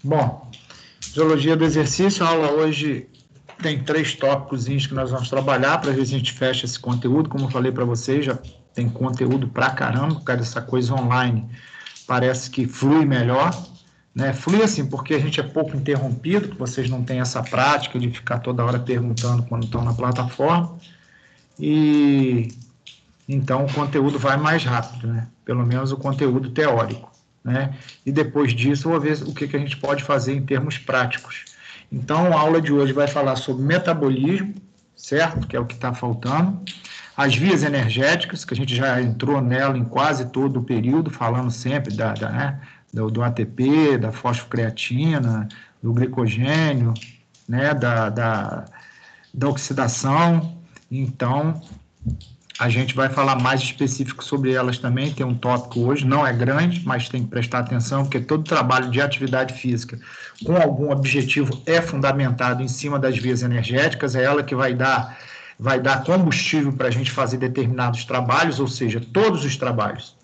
Bom, Fisiologia do exercício, a aula hoje tem 3 tópicos que nós vamos trabalhar para ver se a gente fecha esse conteúdo. Como eu falei para vocês, já tem conteúdo pra caramba, por causa dessa coisa online, parece que flui melhor, né? Flui assim, porque a gente é pouco interrompido, que vocês não têm essa prática de ficar toda hora perguntando quando estão na plataforma, e então o conteúdo vai mais rápido, né? Pelo menos o conteúdo teórico, né? E depois disso eu vou ver o que a gente pode fazer em termos práticos. Então, a aula de hoje vai falar sobre metabolismo, certo? Que é o que está faltando. As vias energéticas, que a gente já entrou nela em quase todo o período, falando sempre do ATP, da fosfocreatina, do glicogênio, né? da oxidação. Então, a gente vai falar mais específico sobre elas também, tem um tópico hoje, não é grande, mas tem que prestar atenção, porque todo trabalho de atividade física com algum objetivo é fundamentado em cima das vias energéticas, é ela que vai dar combustível para a gente fazer determinados trabalhos, ou seja, todos os trabalhos.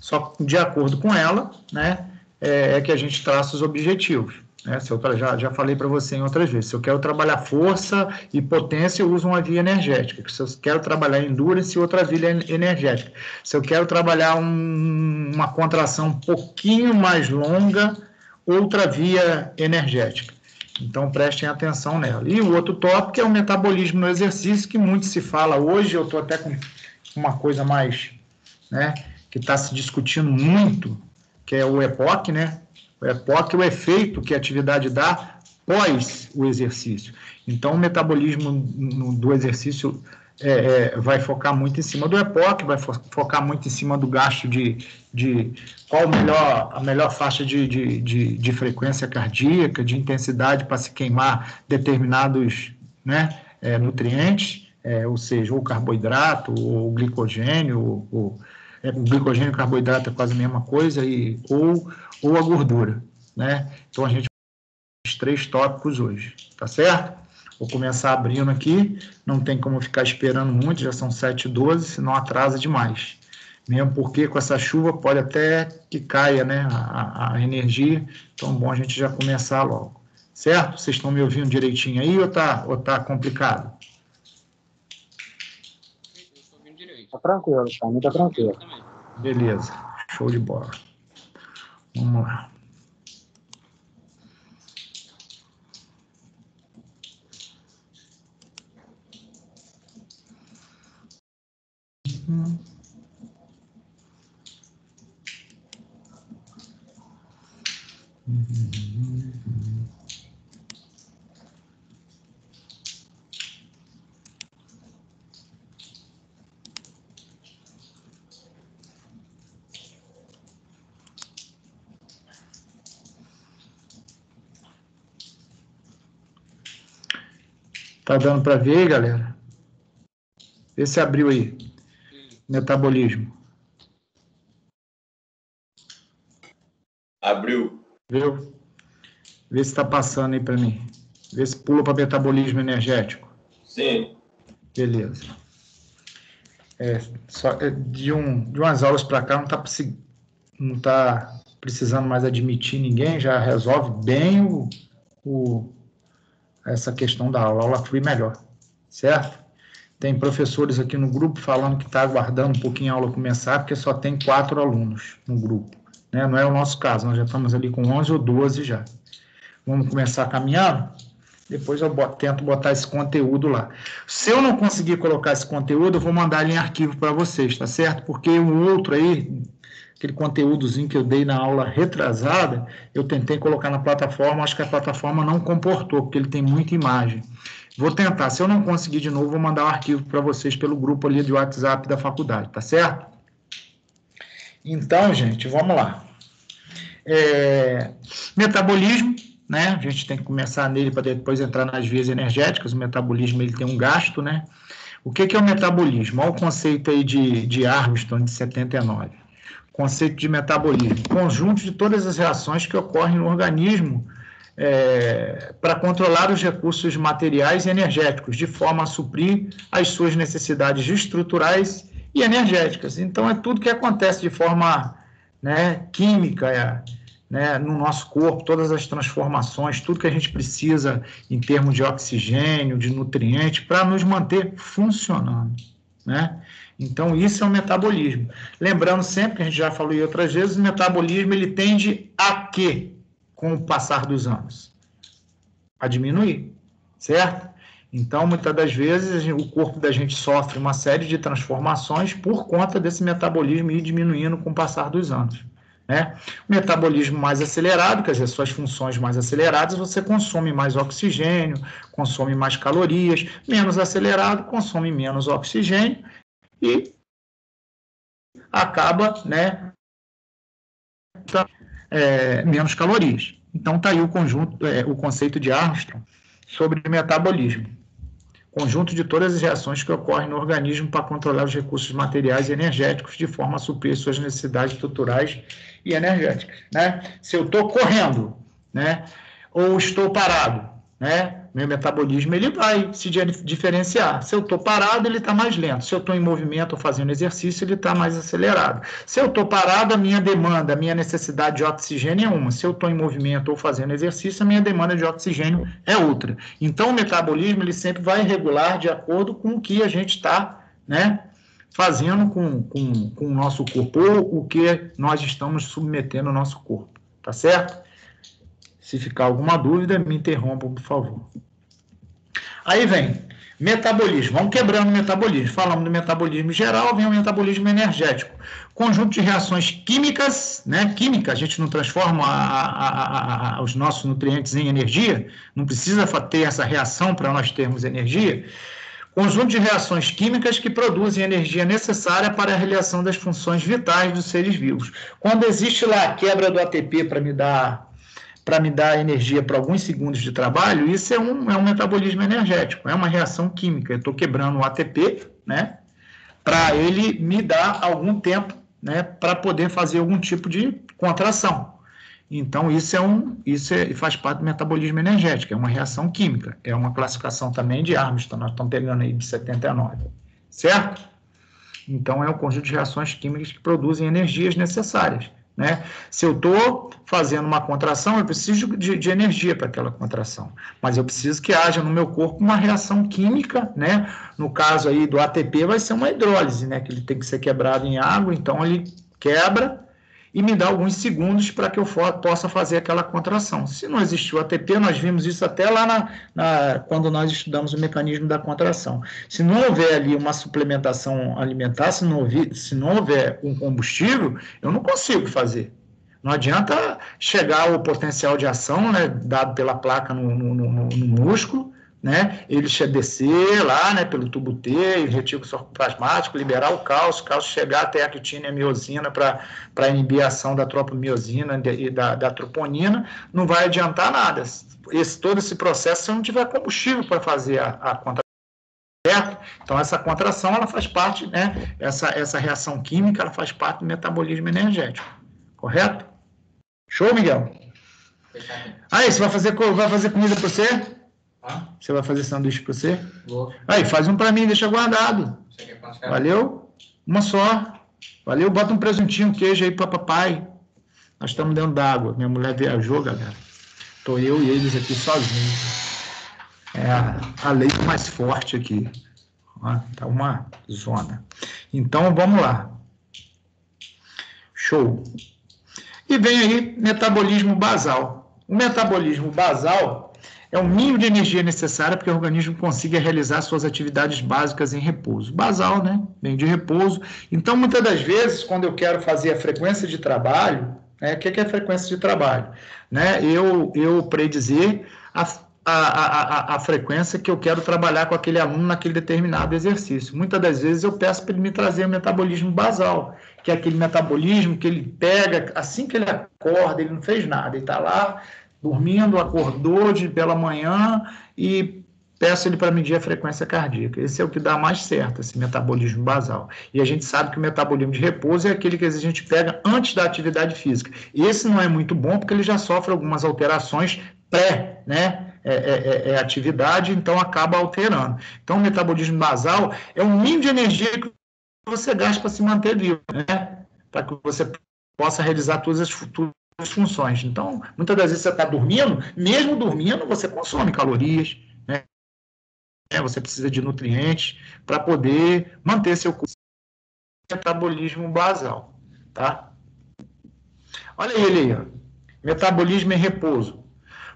Só de acordo com ela, né, é que a gente traça os objetivos. Né? Se eu já falei para você em outras vezes, se eu quero trabalhar força e potência, eu uso uma via energética. Se eu quero trabalhar endurance, outra via energética. Se eu quero trabalhar uma contração um pouquinho mais longa, outra via energética. Então, prestem atenção nela. E o outro tópico é o metabolismo no exercício, que muito se fala hoje, eu estou até com uma coisa mais, né, que está se discutindo muito, que é o EPOC, né? O EPOC é o efeito que a atividade dá pós o exercício. Então, o metabolismo do exercício vai focar muito em cima do EPOC, vai focar muito em cima do gasto de qual a melhor faixa de frequência cardíaca, de intensidade para se queimar determinados, né, nutrientes, ou seja, ou carboidrato, ou glicogênio, o glicogênio e carboidrato é quase a mesma coisa, ou a gordura, né? Então, a gente vai os 3 tópicos hoje, tá certo? Vou começar abrindo aqui, não tem como ficar esperando muito, já são 7h12, senão atrasa demais. Mesmo porque com essa chuva pode até que caia, né, a energia, então é bom a gente já começar logo. Certo? Vocês estão me ouvindo direitinho aí ou tá complicado? Tá tranquilo, tá muito tranquilo. Beleza, show de bola. Vamos lá. Tá dando para ver aí, galera? Vê se abriu aí. Metabolismo. Abriu. Viu? Vê se está passando aí para mim. Vê se pula para metabolismo energético. Sim. Beleza. De umas aulas para cá não tá precisando mais admitir ninguém, já resolve bem essa questão da aula. A aula flui melhor, certo? Tem professores aqui no grupo falando que está aguardando um pouquinho a aula começar, porque só tem 4 alunos no grupo. Né? Não é o nosso caso, nós já estamos ali com 11 ou 12 já. Vamos começar caminhando? Depois eu tento botar esse conteúdo lá. Se eu não conseguir colocar esse conteúdo, eu vou mandar ele em arquivo para vocês, tá certo? Porque o outro aí, aquele conteúdozinho que eu dei na aula retrasada, eu tentei colocar na plataforma, acho que a plataforma não comportou, porque ele tem muita imagem. Vou tentar, se eu não conseguir de novo, vou mandar o arquivo para vocês pelo grupo ali de WhatsApp da faculdade, tá certo? Então, gente, vamos lá. Metabolismo, né? A gente tem que começar nele para depois entrar nas vias energéticas. O metabolismo ele tem um gasto, né? O que é o metabolismo? Olha o conceito aí de Armstrong, de 79. Conceito de metabolismo. Conjunto de todas as reações que ocorrem no organismo para controlar os recursos materiais e energéticos, de forma a suprir as suas necessidades estruturais e energéticas. Então, é tudo que acontece de forma, né, química, né, no nosso corpo, todas as transformações, tudo que a gente precisa em termos de oxigênio, de nutrientes, para nos manter funcionando, né? Então, isso é o metabolismo. Lembrando sempre, que a gente já falou em outras vezes, o metabolismo ele tende a quê? Com o passar dos anos? A diminuir, certo? Então, muitas das vezes, o corpo da gente sofre uma série de transformações por conta desse metabolismo ir diminuindo com o passar dos anos, né? O metabolismo mais acelerado, quer dizer, suas funções mais aceleradas, você consome mais oxigênio, consome mais calorias. Menos acelerado, consome menos oxigênio e acaba, né, menos calorias. Então, está aí o conceito de Armstrong sobre metabolismo. Conjunto de todas as reações que ocorrem no organismo para controlar os recursos materiais e energéticos de forma a suprir suas necessidades estruturais e energéticas, né? Se eu estou correndo, né, ou estou parado, né, meu metabolismo ele vai se diferenciar. Se eu estou parado, ele está mais lento. Se eu estou em movimento ou fazendo exercício, ele está mais acelerado. Se eu estou parado, a minha demanda, a minha necessidade de oxigênio é uma. Se eu estou em movimento ou fazendo exercício, a minha demanda de oxigênio é outra. Então, o metabolismo ele sempre vai regular de acordo com o que a gente está, né, fazendo com o nosso corpo, ou o que nós estamos submetendo ao nosso corpo. Tá certo? Se ficar alguma dúvida, me interrompam, por favor. Aí vem metabolismo. Vamos quebrando o metabolismo. Falamos do metabolismo geral, vem o metabolismo energético. Conjunto de reações químicas, né? Química, a gente não transforma os nossos nutrientes em energia, não precisa ter essa reação para nós termos energia. Conjunto de reações químicas que produzem energia necessária para a realização das funções vitais dos seres vivos. Quando existe lá a quebra do ATP para me dar energia para alguns segundos de trabalho, isso é um metabolismo energético, é uma reação química. Eu estou quebrando o ATP, né, para ele me dar algum tempo, né, para poder fazer algum tipo de contração. Então, faz parte do metabolismo energético, é uma reação química, é uma classificação também de Armstrong, nós estamos pegando aí de 79, certo? Então, é um conjunto de reações químicas que produzem energias necessárias, né? Se eu estou fazendo uma contração, eu preciso de energia para aquela contração, mas eu preciso que haja no meu corpo uma reação química, né? No caso aí do ATP vai ser uma hidrólise, né? Que ele tem que ser quebrado em água, então ele quebra e me dá alguns segundos para que eu possa fazer aquela contração. Se não existiu ATP, nós vimos isso até lá quando nós estudamos o mecanismo da contração. Se não houver ali uma suplementação alimentar, se não houver um combustível, eu não consigo fazer. Não adianta chegar ao potencial de ação, né, dado pela placa no músculo, né, ele descer lá, né, pelo tubo T, retículo sarcoplasmático, liberar o cálcio chegar até a quitina e a miosina para inibir a ação da tropomiosina e da troponina, não vai adiantar nada. Todo esse processo, se eu não tiver combustível para fazer a contração, certo? Então, essa contração, ela faz parte, né, essa reação química, ela faz parte do metabolismo energético, correto? Show, Miguel? Aí, você vai fazer comida para você? Você vai fazer sanduíche para você? Vou. Aí, faz um para mim, deixa guardado. Você quer quantos? Valeu? Uma só. Valeu? Bota um presuntinho, um queijo aí para papai. Nós estamos dentro d'água. Minha mulher viajou, galera. Estou eu e eles aqui sozinhos. É a lei mais forte aqui. Tá uma zona. Então, vamos lá. Show. E vem aí metabolismo basal. O metabolismo basal é o mínimo de energia necessária para que o organismo consiga realizar suas atividades básicas em repouso. Basal, né? Vem de repouso. Então, muitas das vezes, quando eu quero fazer a frequência de trabalho, né? O que é a frequência de trabalho? Né? Eu predizer a frequência que eu quero trabalhar com aquele aluno naquele determinado exercício. Muitas das vezes eu peço para ele me trazer o metabolismo basal, que é aquele metabolismo que ele pega, assim que ele acorda, ele não fez nada, ele está lá dormindo, acordou pela manhã e peço ele para medir a frequência cardíaca. Esse é o que dá mais certo, esse metabolismo basal. E a gente sabe que o metabolismo de repouso é aquele que a gente pega antes da atividade física. Esse não é muito bom porque ele já sofre algumas alterações pré, né? Atividade, então acaba alterando. Então, o metabolismo basal é o mínimo de energia que você gasta para se manter vivo, né? Para que você possa realizar todas as funções. Então, muitas das vezes você está dormindo, mesmo dormindo, você consome calorias, né? Você precisa de nutrientes para poder manter seu metabolismo basal, tá? Olha ele aí, ó. Metabolismo em repouso.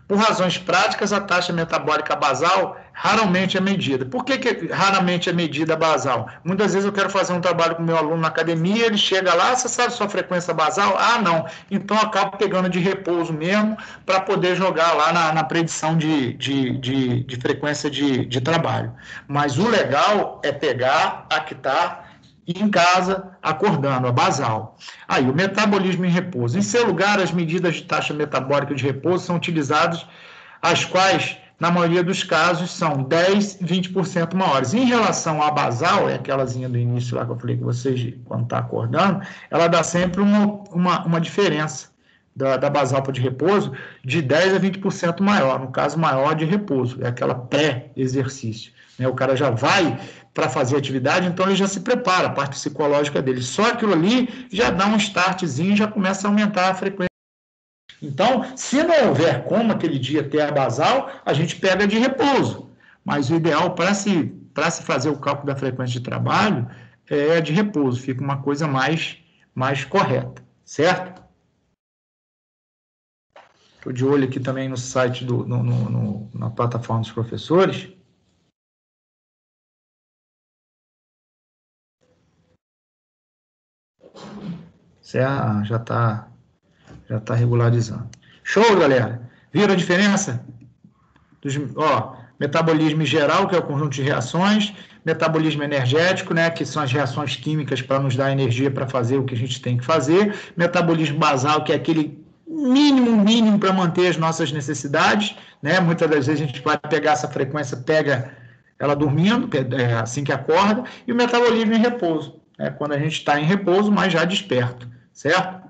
Por razões práticas, a taxa metabólica basal raramente é medida. Por que raramente é medida a basal? Muitas vezes eu quero fazer um trabalho com meu aluno na academia, ele chega lá, você sabe sua frequência basal? Ah, não. Então eu acabo pegando de repouso mesmo para poder jogar lá na predição de frequência de trabalho. Mas o legal é pegar a que está em casa, acordando, a basal. Aí, o metabolismo em repouso. Em seu lugar, as medidas de taxa metabólica de repouso são utilizadas, as quais, na maioria dos casos, são 10%, 20% maiores. Em relação à basal, é aquelazinha do início lá que eu falei com vocês, quando está acordando, ela dá sempre uma diferença da basal para de repouso de 10% a 20% maior, no caso maior de repouso, é aquela pré-exercício. Né? O cara já vai para fazer atividade, então ele já se prepara, a parte psicológica dele. Só aquilo ali já dá um startzinho, já começa a aumentar a frequência. Então, se não houver como aquele dia ter a basal, a gente pega de repouso. Mas o ideal para se fazer o cálculo da frequência de trabalho é de repouso, fica uma coisa mais correta, certo? Estou de olho aqui também no site, na plataforma dos professores. Já está regularizando. Show, galera? Viram a diferença? Metabolismo geral, que é o conjunto de reações, metabolismo energético, né, que são as reações químicas para nos dar energia para fazer o que a gente tem que fazer, metabolismo basal, que é aquele mínimo para manter as nossas necessidades, né? Muitas das vezes a gente vai pegar essa frequência, pega ela dormindo, assim que acorda, e o metabolismo em repouso, né? Quando a gente está em repouso, mas já desperto, certo?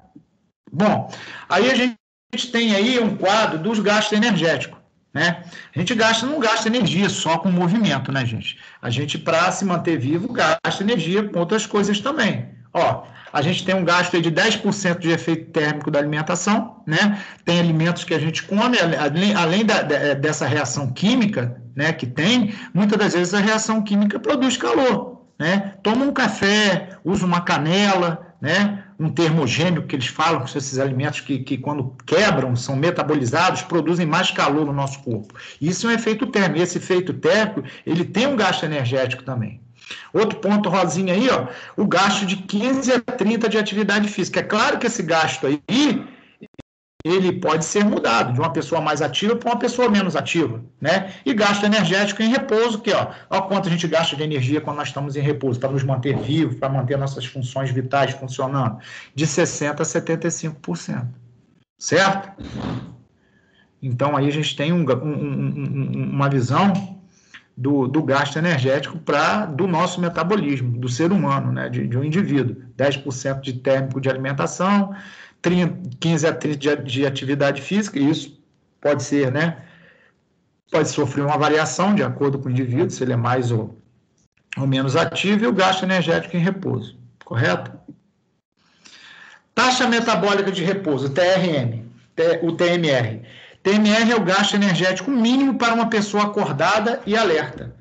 Bom, aí a gente tem aí um quadro dos gastos energéticos, né? A gente não gasta energia só com movimento, né, gente? A gente, para se manter vivo, gasta energia com outras coisas também. A gente tem um gasto aí de 10% de efeito térmico da alimentação, né? Tem alimentos que a gente come, além dessa reação química, né, que tem, muitas das vezes a reação química produz calor, né? Toma um café, usa uma canela, né? Um termogênico que eles falam, que são esses alimentos que quando quebram, são metabolizados, produzem mais calor no nosso corpo. Isso é um efeito térmico. Esse efeito térmico, ele tem um gasto energético também. Outro ponto rosinha aí, o gasto de 15 a 30 de atividade física. É claro que esse gasto aí, ele pode ser mudado de uma pessoa mais ativa para uma pessoa menos ativa, né? E gasto energético em repouso, que, ó quanto a gente gasta de energia quando nós estamos em repouso, para nos manter vivos, para manter nossas funções vitais funcionando, de 60% a 75%, certo? Então, aí a gente tem uma visão do gasto energético do nosso metabolismo, do ser humano, né? De um indivíduo. 10% de térmico de alimentação, 15 a 30 de atividade física, e isso pode ser, né? Pode sofrer uma variação de acordo com o indivíduo, se ele é mais ou menos ativo, e o gasto energético em repouso, correto? Taxa metabólica de repouso, TRM, o TMR. TMR é o gasto energético mínimo para uma pessoa acordada e alerta.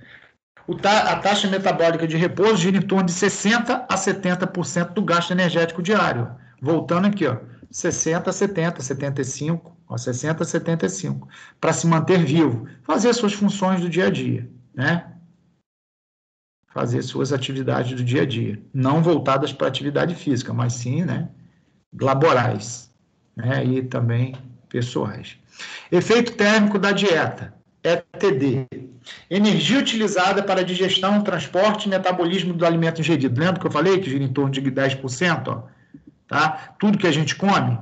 A taxa metabólica de repouso gira em torno de 60% a 70% do gasto energético diário. Voltando aqui, 60 a 70, 75, 60 a 75, para se manter vivo, fazer suas funções do dia a dia, né? Fazer suas atividades do dia a dia, não voltadas para atividade física, mas sim, né, laborais, né, e também pessoais. Efeito térmico da dieta, ETD. Energia utilizada para digestão, transporte e metabolismo do alimento ingerido. Lembra que eu falei que gira em torno de 10%? Tá? Tudo que a gente come,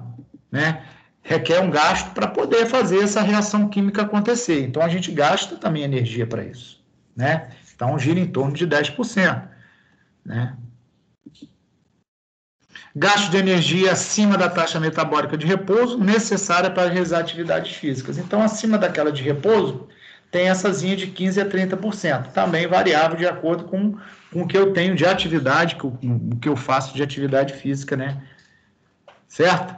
né, requer um gasto para poder fazer essa reação química acontecer. Então, a gente gasta também energia para isso, né? Então, gira em torno de 10%, né? Gasto de energia acima da taxa metabólica de repouso, necessária para realizar atividades físicas. Então, acima daquela de repouso, temessazinha de 15% a 30%, também variável de acordo com o que eu tenho de atividade, o que eu faço de atividade física, né? Certo?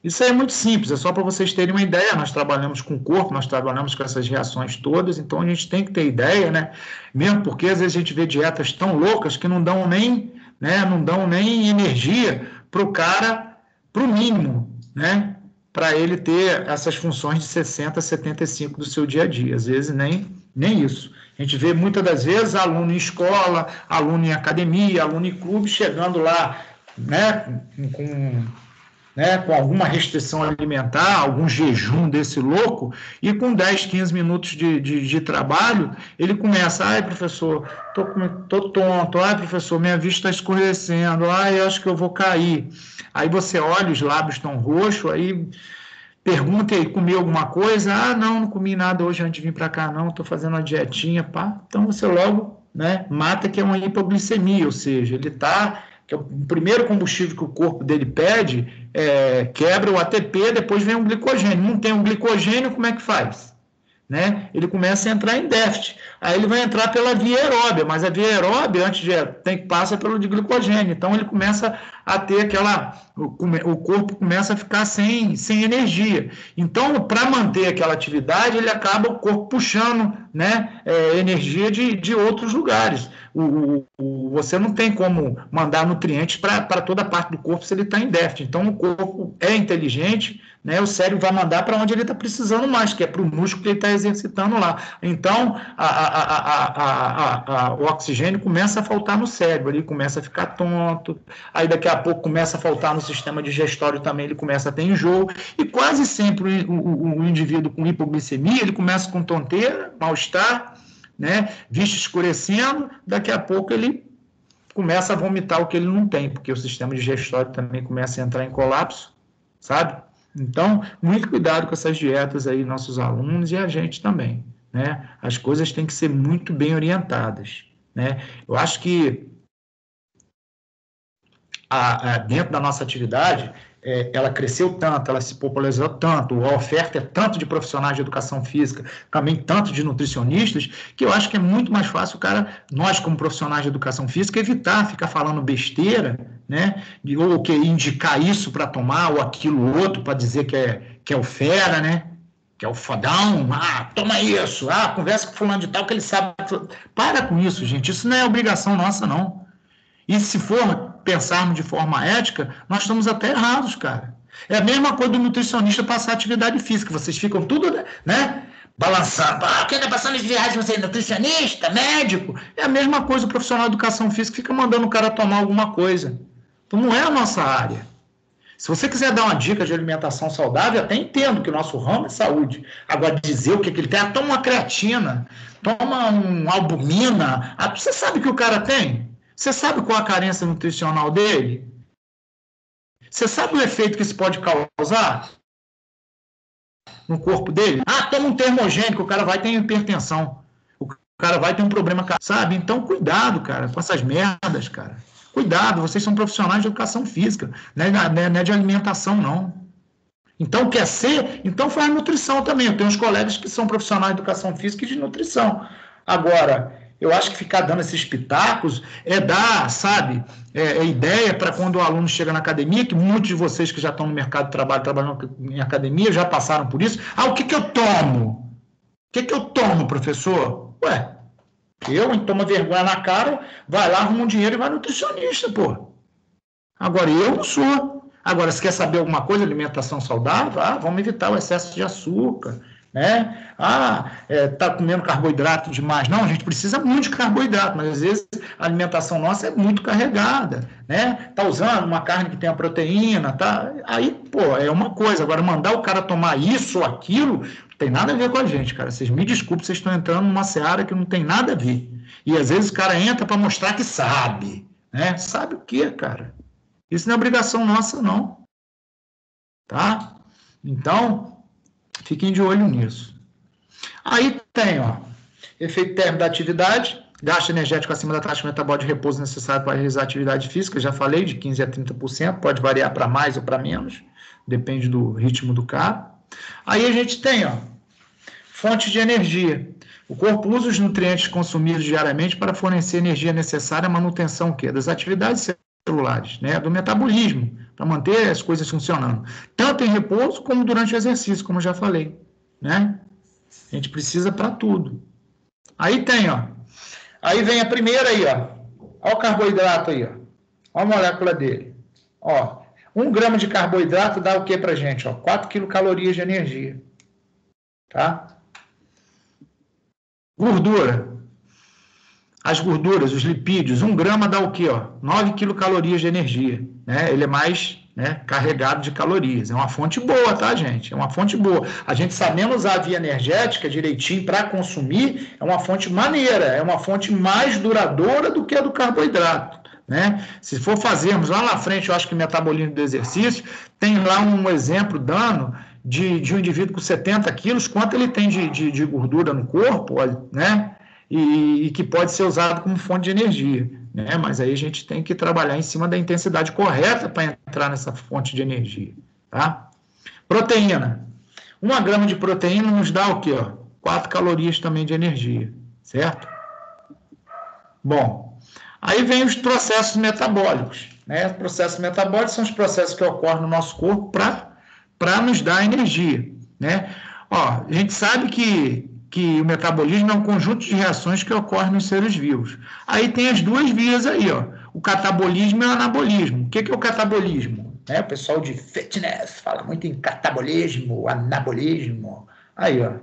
Isso aí é muito simples, é só para vocês terem uma ideia. Nós trabalhamos com o corpo, nós trabalhamos com essas reações todas, então a gente tem que ter ideia, né? Mesmo porque às vezes a gente vê dietas tão loucas que não dão nem, né, não dão nem energia para o cara, para o mínimo, né? Para ele ter essas funções de 60, 75 do seu dia a dia. Às vezes nem isso. A gente vê muitas das vezes aluno em escola, aluno em academia, aluno em clube, chegando lá, né, com alguma restrição alimentar, algum jejum desse louco, e com 10, 15 minutos de trabalho, ele começa, ai, professor, tô tonto, ai, professor, minha vista está escurecendo, ai, eu acho que eu vou cair. Aí você olha, os lábios estão roxos, aí pergunta aí, comeu alguma coisa? Ah, não comi nada hoje antes de vir para cá, não, estou fazendo uma dietinha, pá. Então você logo, né, mata que é uma hipoglicemia, ou seja, ele está... que é o primeiro combustível que o corpo dele pede, quebra o ATP, depois vem um glicogênio. Não tem um glicogênio, como é que faz? Né? Ele começa a entrar em déficit. Aí ele vai entrar pela via aeróbia, mas a via aeróbia, antes passa pelo de glicogênio. Então ele começa a ter o corpo começa a ficar sem energia. Então, para manter aquela atividade, ele acaba o corpo puxando, né, energia de outros lugares. Você não tem como mandar nutrientes para toda a parte do corpo se ele está em déficit. Então, o corpo é inteligente, né, o cérebro vai mandar para onde ele está precisando mais, que é para o músculo que ele está exercitando lá. Então, o oxigênio começa a faltar no cérebro, ele começa a ficar tonto, aí daqui a pouco começa a faltar no sistema digestório também, ele começa a ter enjoo, e quase sempre o indivíduo com hipoglicemia, ele começa com tonteira, mal-estar, né, vista escurecendo, daqui a pouco ele começa a vomitar o que ele não tem, porque o sistema digestório também começa a entrar em colapso, sabe? Então, muito cuidado com essas dietas aí, nossos alunos e a gente também, né? As coisas têm que ser muito bem orientadas, né? Eu acho que dentro da nossa atividade, ela cresceu tanto, ela se popularizou tanto, a oferta é tanto de profissionais de educação física, também tanto de nutricionistas, que eu acho que é muito mais fácil nós como profissionais de educação física, evitar ficar falando besteira, né? Ou que indicar isso para tomar, ou aquilo outro para dizer que é o fera, né? Que é o fodão, toma isso, conversa com fulano de tal que ele sabe. Para com isso, gente, isso não é obrigação nossa, não. E se for pensarmos de forma ética, nós estamos até errados, cara. É a mesma coisa do nutricionista passar atividade física. Vocês ficam tudo, né, balançando. Quem está passando de viagem, você é nutricionista, médico? É a mesma coisa o profissional de educação física fica mandando o cara tomar alguma coisa. Então não é a nossa área. Se você quiser dar uma dica de alimentação saudável, eu até entendo que o nosso ramo é saúde. Agora, dizer o que ele tem, toma uma creatina, toma uma albumina, você sabe o que o cara tem? Você sabe qual a carência nutricional dele? Você sabe o efeito que isso pode causar no corpo dele? Toma um termogênico, o cara vai ter hipertensão. O cara vai ter um problema, sabe? Então, cuidado, cara, com essas merdas, cara. Cuidado, vocês são profissionais de educação física, não é de alimentação, não. Então, quer ser? Então faz nutrição também. Eu tenho uns colegas que são profissionais de educação física e de nutrição. Agora, eu acho que ficar dando esses pitacos dar, sabe, ideia para quando o aluno chega na academia, que muitos de vocês que já estão no mercado de trabalho, trabalhando em academia, já passaram por isso. O que eu tomo? O que eu tomo, professor? Toma vergonha na cara, vai lá, arruma um dinheiro e vai nutricionista, pô. Agora, eu não sou. Agora, se quer saber alguma coisa, alimentação saudável, vamos evitar o excesso de açúcar, né? Tá comendo carboidrato demais. Não, a gente precisa muito de carboidrato, mas às vezes a alimentação nossa é muito carregada, né? Tá usando uma carne que tem a proteína, tá? Aí, pô, é uma coisa. Agora, mandar o cara tomar isso ou aquilo, não tem nada a ver com a gente, cara. Vocês me desculpem, vocês estão entrando numa seara que não tem nada a ver. E às vezes o cara entra para mostrar que sabe, né? Sabe o quê, cara? Isso não é obrigação nossa, não. Tá? Então, fiquem de olho nisso. Aí tem, efeito térmico da atividade, gasto energético acima da taxa metabólica de repouso necessário para realizar atividade física, já falei, de 15% a 30%, pode variar para mais ou para menos, depende do ritmo do cara. Aí a gente tem, fonte de energia. O corpo usa os nutrientes consumidos diariamente para fornecer energia necessária à manutenção das atividades celulares, né? Do metabolismo, para manter as coisas funcionando. Tanto em repouso como durante o exercício, como eu já falei, né? A gente precisa para tudo. Aí tem, ó. Aí vem a primeira aí, ó. Olha o carboidrato aí, ó. Olha a molécula dele. Ó, 1 grama de carboidrato dá o que pra gente? Ó, 4 quilocalorias de energia. Tá? Gordura. As gorduras, os lipídios, 1 grama dá o quê? Ó? 9 quilocalorias de energia. Né? Ele é mais, né, carregado de calorias. É uma fonte boa, tá, gente? É uma fonte boa. A gente sabendo usar a via energética direitinho para consumir, é uma fonte maneira, é uma fonte mais duradoura do que a do carboidrato. Né? Se for fazermos lá na frente, eu acho que metabolismo do exercício, tem lá um exemplo dando de um indivíduo com 70 quilos, quanto ele tem de gordura no corpo, né? E que pode ser usado como fonte de energia, né? Mas aí a gente tem que trabalhar em cima da intensidade correta para entrar nessa fonte de energia, tá? Proteína. 1 grama de proteína nos dá o quê? Ó? 4 calorias também de energia, certo? Bom, aí vem os processos metabólicos, né? Os processos metabólicos são os processos que ocorrem no nosso corpo para nos dar energia, né? Ó, a gente sabe que o metabolismo é um conjunto de reações que ocorrem nos seres vivos. Aí tem as duas vias aí, ó. O catabolismo e o anabolismo. O que é o catabolismo? O pessoal de fitness fala muito em catabolismo, anabolismo. Aí, ó.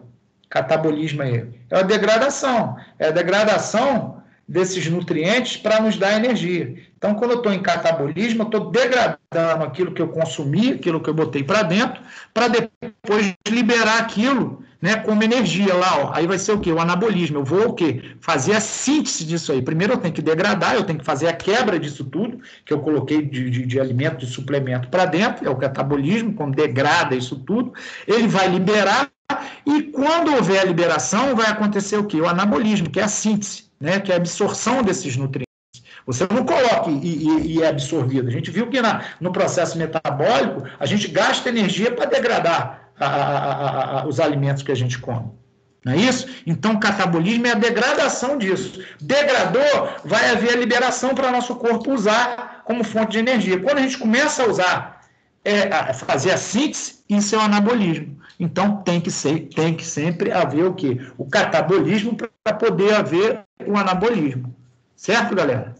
Catabolismo aí. É a degradação. É a degradação desses nutrientes para nos dar energia. Então, quando eu estou em catabolismo, eu estou degradando aquilo que eu consumi, aquilo que eu botei para dentro, para depois liberar aquilo, né, como energia lá, ó. Aí vai ser o quê? O anabolismo. Eu vou o quê? Fazer a síntese disso aí. Primeiro eu tenho que degradar, eu tenho que fazer a quebra disso tudo, que eu coloquei de alimento, de suplemento para dentro, é o catabolismo, quando degrada isso tudo, ele vai liberar, e quando houver a liberação, vai acontecer o quê? O anabolismo, que é a síntese, né, que é a absorção desses nutrientes. Você não coloca e é absorvido. A gente viu que no processo metabólico, a gente gasta energia para degradar os alimentos que a gente come. Não é isso? Então, o catabolismo é a degradação disso. Degradou, vai haver a liberação para nosso corpo usar como fonte de energia. Quando a gente começa a usar, fazer a síntese, isso é o anabolismo. Então, tem que sempre haver o quê? O catabolismo para poder haver o anabolismo. Certo, galera?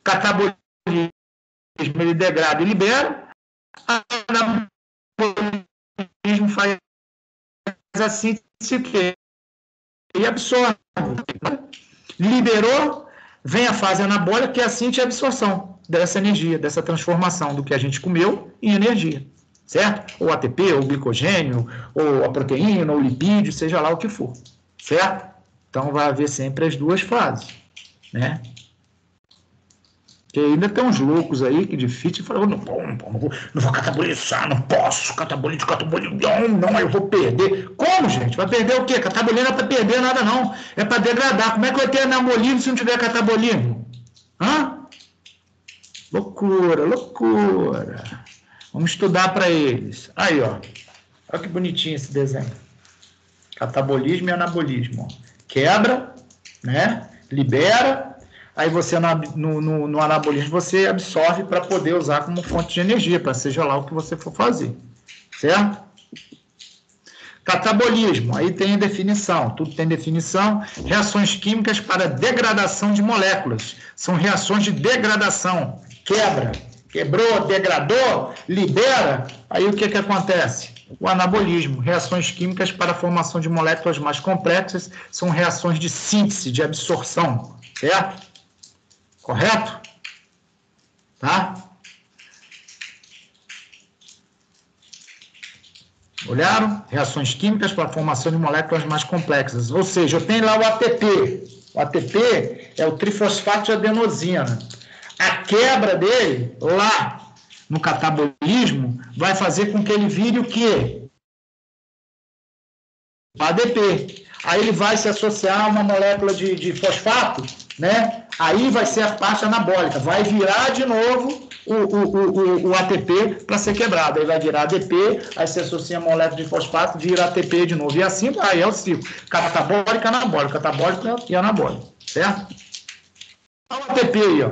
Catabolismo, ele degrada e libera. Anabolismo faz a síntese que ele absorve. Liberou, vem a fase anabólica, que é a síntese e a absorção dessa energia, dessa transformação do que a gente comeu em energia, certo? Ou ATP, ou glicogênio, ou a proteína, ou o lipídio, seja lá o que for, certo? Então, vai haver sempre as duas fases, né? Porque ainda tem uns loucos aí que de fit falam, não vou catabolizar, não posso, catabolismo, não, eu vou perder. Como, gente? Vai perder o quê? Catabolismo não é para perder nada, não. É para degradar. Como é que vai ter anabolismo se não tiver catabolismo? Hã? Loucura, loucura. Vamos estudar para eles. Aí, ó. Olha que bonitinho esse desenho. Catabolismo e anabolismo. Quebra, né? Libera. Aí você, no anabolismo, você absorve para poder usar como fonte de energia, para seja lá o que você for fazer. Certo? Catabolismo, aí tem definição, tudo tem definição. Reações químicas para degradação de moléculas. São reações de degradação. Quebra, quebrou, degradou, libera. Aí o que acontece? O anabolismo, reações químicas para a formação de moléculas mais complexas, são reações de síntese, de absorção. Certo? Correto? Tá? Olharam? Reações químicas para a formação de moléculas mais complexas. Ou seja, eu tenho lá o ATP. O ATP é o trifosfato de adenosina. A quebra dele, lá no catabolismo, vai fazer com que ele vire o quê? O ADP. Aí ele vai se associar a uma molécula de fosfato, né? Aí vai ser a parte anabólica. Vai virar de novo o ATP para ser quebrado. Aí vai virar ADP, aí se associa a molécula de fosfato, vira ATP de novo. E assim, aí é o ciclo. Catabólico, anabólico, catabólico e anabólico. Certo? Então, o ATP aí, ó,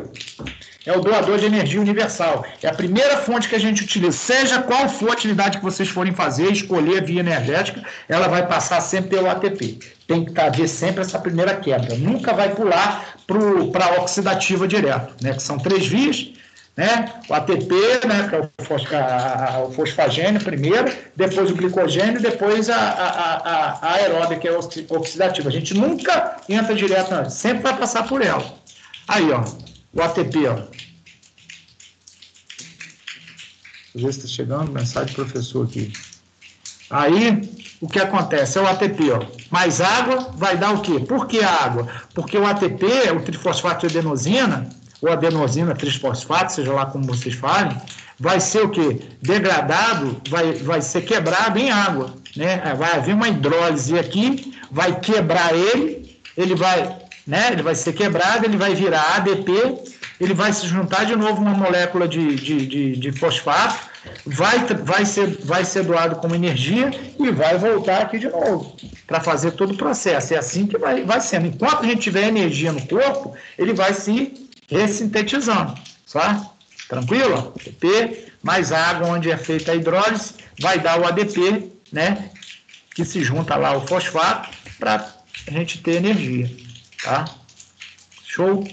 é o doador de energia universal. É a primeira fonte que a gente utiliza. Seja qual for a atividade que vocês forem fazer, escolher a via energética, ela vai passar sempre pelo ATP. Tem que haver sempre essa primeira quebra. Nunca vai pular para a oxidativa direto, né? Que são 3 vias, né? O ATP, né? Que é o fosfagênio primeiro, depois o glicogênio, depois a aeróbica, que é oxidativa. A gente nunca entra direto, não. Sempre vai passar por ela. Aí, ó, o ATP, ó. Deixa eu ver se está chegando mensagem do professor aqui. Aí, o que acontece? É o ATP, ó. Mais água vai dar o quê? Por que a água? Porque o ATP, o trifosfato de adenosina, ou adenosina trisfosfato, seja lá como vocês falem, vai ser o quê? Degradado, vai ser quebrado em água, né? Vai haver uma hidrólise aqui, vai quebrar ele vai, né? Ele vai ser quebrado, ele vai virar ADP, ele vai se juntar de novo uma molécula de fosfato, vai ser doado como energia e vai voltar aqui de novo para fazer todo o processo. É assim que vai sendo. Enquanto a gente tiver energia no corpo, ele vai se ressintetizando, tá? Tranquilo? ATP, mais água onde é feita a hidrólise, vai dar o ADP, né? Que se junta lá ao fosfato para a gente ter energia, tá? Show?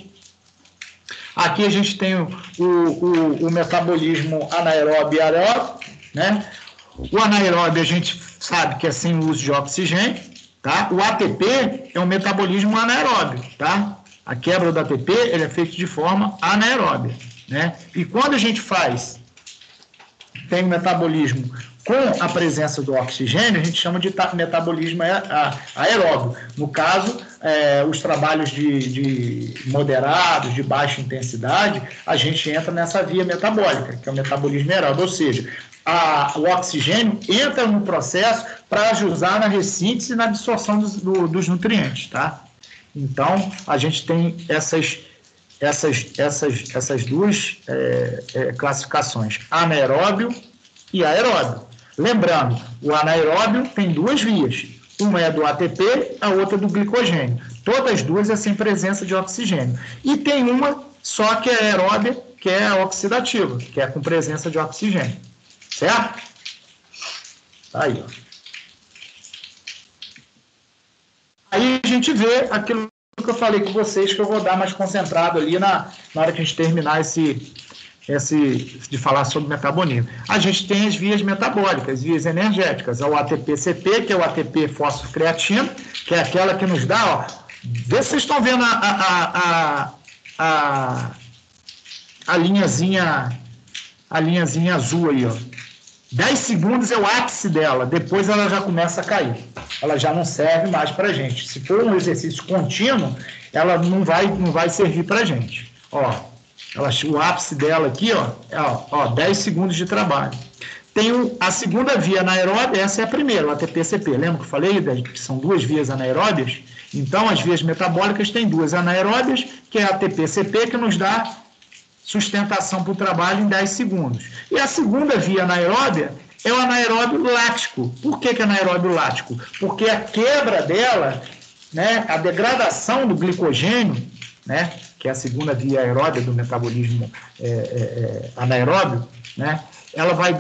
Aqui a gente tem o metabolismo anaeróbio e aeróbio, né? O anaeróbio a gente sabe que é sem uso de oxigênio, tá? O ATP é um metabolismo anaeróbio, tá? A quebra do ATP ele é feita de forma anaeróbia, né? E quando a gente tem um metabolismo com a presença do oxigênio, a gente chama de metabolismo aeróbio. No caso, os trabalhos de moderados, de baixa intensidade, a gente entra nessa via metabólica, que é o metabolismo aeróbio, ou seja, o oxigênio entra no processo para ajudar na ressíntese e na absorção dos nutrientes, tá? Então, a gente tem essas duas classificações, anaeróbio e aeróbio. Lembrando, o anaeróbio tem 2 vias. Uma é do ATP, a outra do glicogênio. Todas as duas é sem presença de oxigênio. E tem uma só que é aeróbia, que é a oxidativa, que é com presença de oxigênio. Certo? Aí, ó. Aí a gente vê aquilo que eu falei com vocês, que eu vou dar mais concentrado ali na hora que a gente terminar de falar sobre metabolismo. A gente tem as vias metabólicas, vias energéticas, o ATP-CP, que é o ATP fosfocreatina, que é aquela que nos dá, ó, vê se vocês estão vendo a linhazinha azul aí, ó. 10 segundos é o ápice dela, depois ela já começa a cair. Ela já não serve mais para a gente. Se for um exercício contínuo, ela não vai servir para a gente. Ó, o ápice dela aqui, ó, 10 segundos de trabalho. Tem a segunda via anaeróbia, essa é a primeira, o ATP-CP. Lembra que eu falei que são 2 vias anaeróbias? Então, as vias metabólicas têm 2 anaeróbias, que é a ATP-CP, que nos dá sustentação para o trabalho em 10 segundos. E a segunda via anaeróbia é o anaeróbio lático. Por que é anaeróbio lático? Porque a quebra dela, né, a degradação do glicogênio, né, que é a segunda via aeróbia do metabolismo anaeróbio, né, ela vai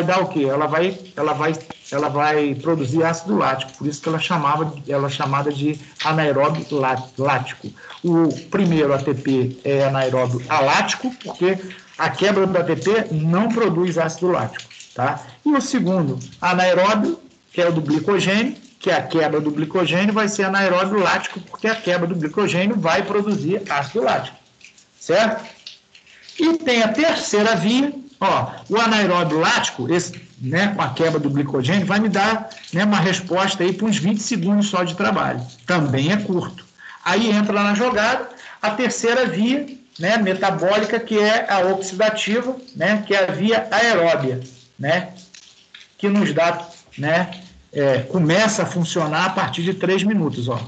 dar o quê? Ela vai produzir ácido lático, por isso que ela é chamada de anaeróbio lático. O primeiro ATP é anaeróbio alático, porque a quebra do ATP não produz ácido lático, tá? E o segundo, anaeróbio, que é o do glicogênio, que é a quebra do glicogênio, vai ser anaeróbio lático, porque a quebra do glicogênio vai produzir ácido lático, certo? E tem a terceira via, ó, o anaeróbio lático, esse, né, com a quebra do glicogênio, vai me dar, né, uma resposta aí para uns 20 segundos só de trabalho. Também é curto. Aí entra lá na jogada a terceira via, né, metabólica, que é a oxidativa, né, que é a via aeróbia, né, que nos dá, né, começa a funcionar a partir de 3 minutos, ó.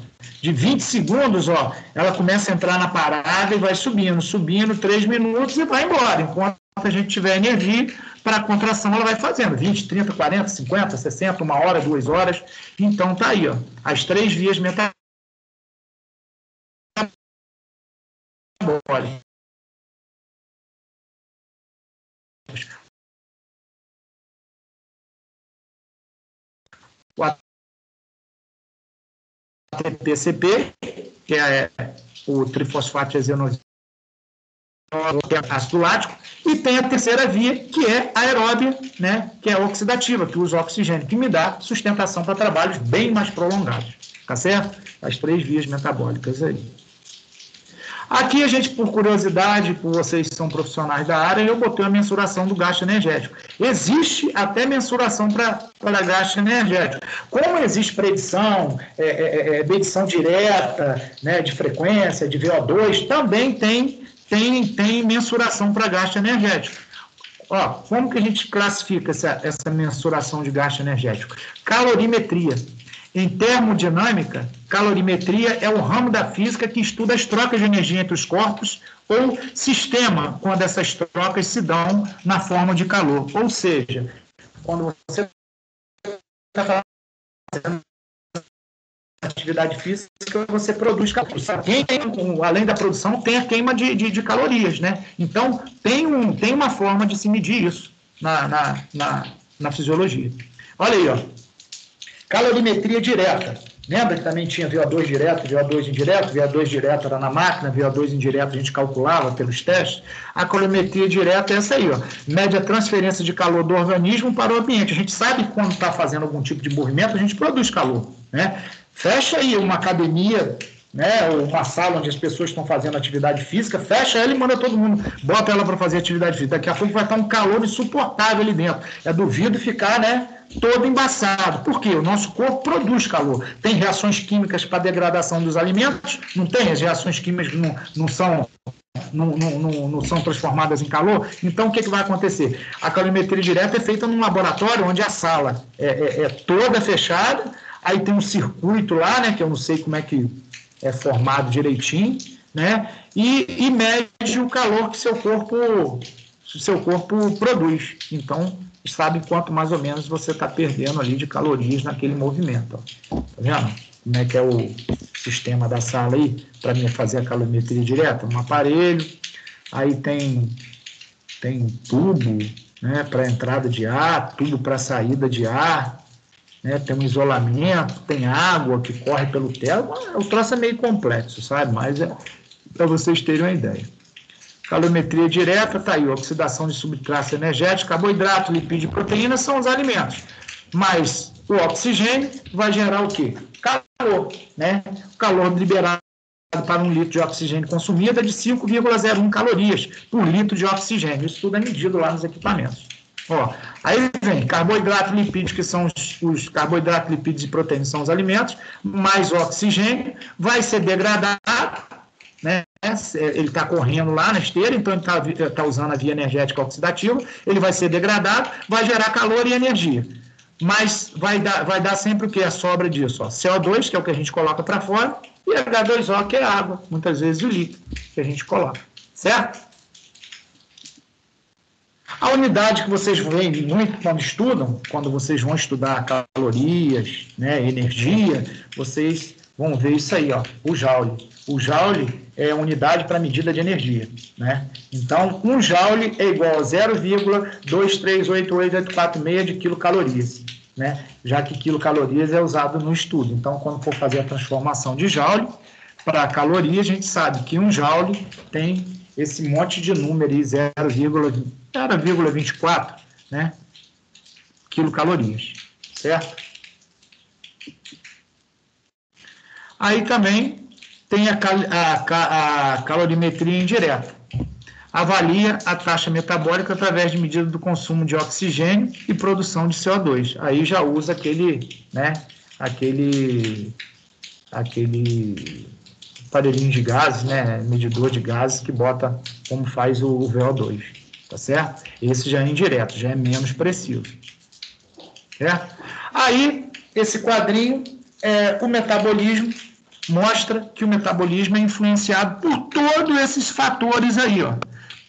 De 20 segundos, ó, ela começa a entrar na parada e vai subindo, 3 minutos e vai embora. Enquanto a gente tiver energia, para a contração ela vai fazendo 20, 30, 40, 50, 60, 1 hora, 2 horas. Então tá aí, ó, as 3 vias metabólicas. O ATP-CP, que é o trifosfato de azenosina, que é ácido lático, e tem a terceira via, que é aeróbia, né, que é oxidativa, que usa oxigênio, que me dá sustentação para trabalhos bem mais prolongados, tá certo? As 3 vias metabólicas aí. Aqui a gente, por curiosidade, por vocês que são profissionais da área, eu botei a mensuração do gasto energético. Existe até mensuração para gasto energético. Como existe predição, medição direta, né, de frequência, de VO2, também tem mensuração para gasto energético. Ó, como que a gente classifica essa mensuração de gasto energético? Calorimetria. Em termodinâmica, calorimetria é o ramo da física que estuda as trocas de energia entre os corpos ou sistema, quando essas trocas se dão na forma de calor. Ou seja, quando você está fazendo atividade física, você produz calor. Além da produção, tem a queima de calorias, né? Então, tem uma forma de se medir isso na fisiologia. Olha aí, ó. Calorimetria direta. Lembra que também tinha VO2 direto, VO2 indireto? VO2 direto era na máquina, VO2 indireto a gente calculava pelos testes. A calorimetria direta é essa aí, ó. Mede a transferência de calor do organismo para o ambiente. A gente sabe que quando está fazendo algum tipo de movimento, a gente produz calor, né? Fecha aí uma academia, né, ou uma sala onde as pessoas estão fazendo atividade física, fecha ela e manda todo mundo, bota ela para fazer atividade física. Daqui a pouco vai estar um calor insuportável ali dentro. É do vidro ficar, né, todo embaçado. Por quê? O nosso corpo produz calor. Tem reações químicas para degradação dos alimentos? Não tem? As reações químicas não são transformadas em calor? Então, o que vai acontecer? A calorimetria direta é feita num laboratório onde a sala é toda fechada, aí tem um circuito lá, né, que eu não sei como é que é formado direitinho, né, e mede o calor que seu corpo produz. Então, sabe quanto mais ou menos você está perdendo ali de calorias naquele movimento. Ó. Tá vendo? Como é que é o sistema da sala aí, para mim fazer a calorimetria direta? Um aparelho, aí tem tubo, né, para entrada de ar, tubo para saída de ar, né, tem um isolamento, tem água que corre pelo teto. O troço é meio complexo, sabe? Mas é para vocês terem uma ideia. Calorimetria direta, está aí, oxidação de substrato energético, carboidrato, lipídio e proteína são os alimentos. Mas o oxigênio vai gerar o quê? Calor, né? O calor liberado para 1 litro de oxigênio consumido é de 5,01 calorias por litro de oxigênio. Isso tudo é medido lá nos equipamentos. Ó, aí vem carboidrato, lipídio, que são os carboidratos, lipídios e proteínas, são os alimentos, mais oxigênio, vai ser degradado, né? Ele está correndo lá na esteira, então ele está usando a via energética oxidativa, ele vai ser degradado, vai gerar calor e energia. Mas vai dar sempre o que? A sobra disso, ó, CO2, que é o que a gente coloca para fora, e H2O, que é água, muitas vezes o líquido que a gente coloca, certo? A unidade que vocês veem muito quando estudam, quando vocês vão estudar calorias, né, energia, vocês vão ver isso aí, ó, o joule. O joule é a unidade para medida de energia, né? Então, 1 joule é igual a 0,2388846 de quilocalorias, né? Já que quilocalorias é usado no estudo. Então, quando for fazer a transformação de joule para caloria, a gente sabe que 1 joule tem esse monte de número aí, 0,24, né, quilocalorias, certo? Aí também tem a calorimetria indireta. Avalia a taxa metabólica através de medida do consumo de oxigênio e produção de CO2. Aí já usa aquele aparelhinho de gases, né, medidor de gases que bota como faz o VO2, tá certo? Esse já é indireto, já é menos preciso, certo? Aí, esse quadrinho, o metabolismo, mostra que o metabolismo é influenciado por todos esses fatores aí, ó.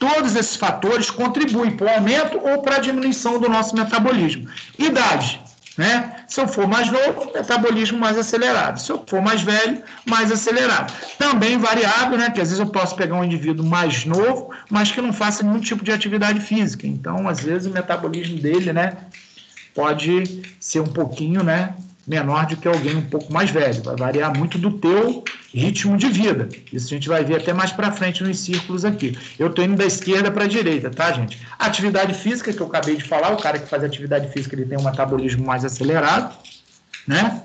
Todos esses fatores contribuem para o aumento ou para a diminuição do nosso metabolismo. Idade, né? Se eu for mais novo, metabolismo mais acelerado. Se eu for mais velho, mais acelerado. Também variável, né? Que às vezes eu posso pegar um indivíduo mais novo, mas que não faça nenhum tipo de atividade física. Então, às vezes, o metabolismo dele, né? Pode ser um pouquinho, né? Menor do que alguém um pouco mais velho. Vai variar muito do teu ritmo de vida. Isso a gente vai ver até mais para frente nos círculos aqui. Eu estou indo da esquerda para a direita, tá, gente? Atividade física, que eu acabei de falar, o cara que faz atividade física, ele tem um metabolismo mais acelerado, né?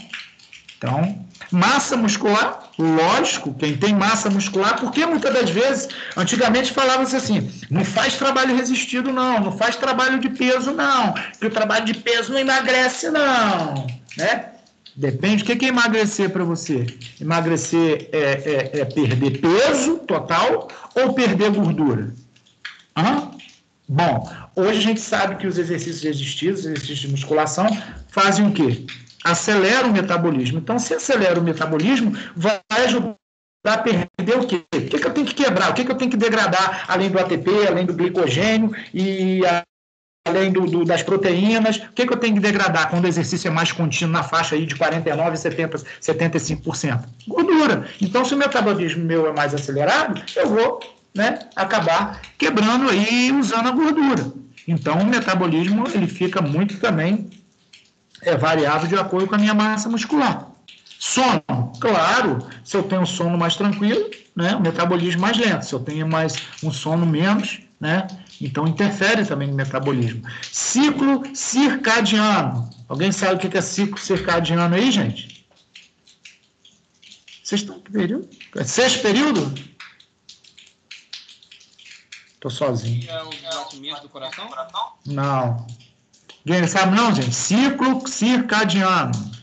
Então, massa muscular, lógico, quem tem massa muscular, porque muitas das vezes, antigamente falava-se assim, não faz trabalho resistido não, não faz trabalho de peso não, porque o trabalho de peso não emagrece não, né? Depende, o que é emagrecer para você? Emagrecer é perder peso total ou perder gordura? Bom, hoje a gente sabe que os exercícios resistidos, os exercícios de musculação, fazem o quê? Acelera o metabolismo. Então, se acelera o metabolismo, vai ajudar a perder o quê? O que eu tenho que quebrar? O que eu tenho que degradar, além do ATP, além do glicogênio e além das proteínas? O que eu tenho que degradar quando o exercício é mais contínuo, na faixa aí de 49%, 70%, 75%? Gordura. Então, se o metabolismo meu é mais acelerado, eu vou, né, acabar quebrando aí usando a gordura. Então, o metabolismo ele fica muito também variável de acordo com a minha massa muscular. Sono, claro, se eu tenho um sono mais tranquilo, né, o metabolismo mais lento. Se eu tenho um sono menos, né, então interfere também no metabolismo. Ciclo circadiano. Alguém sabe o que é ciclo circadiano aí, gente? Vocês estão em que período? Sexto período? Estou sozinho. É o batimento do coração? Não. Ninguém sabe não, gente? Ciclo circadiano.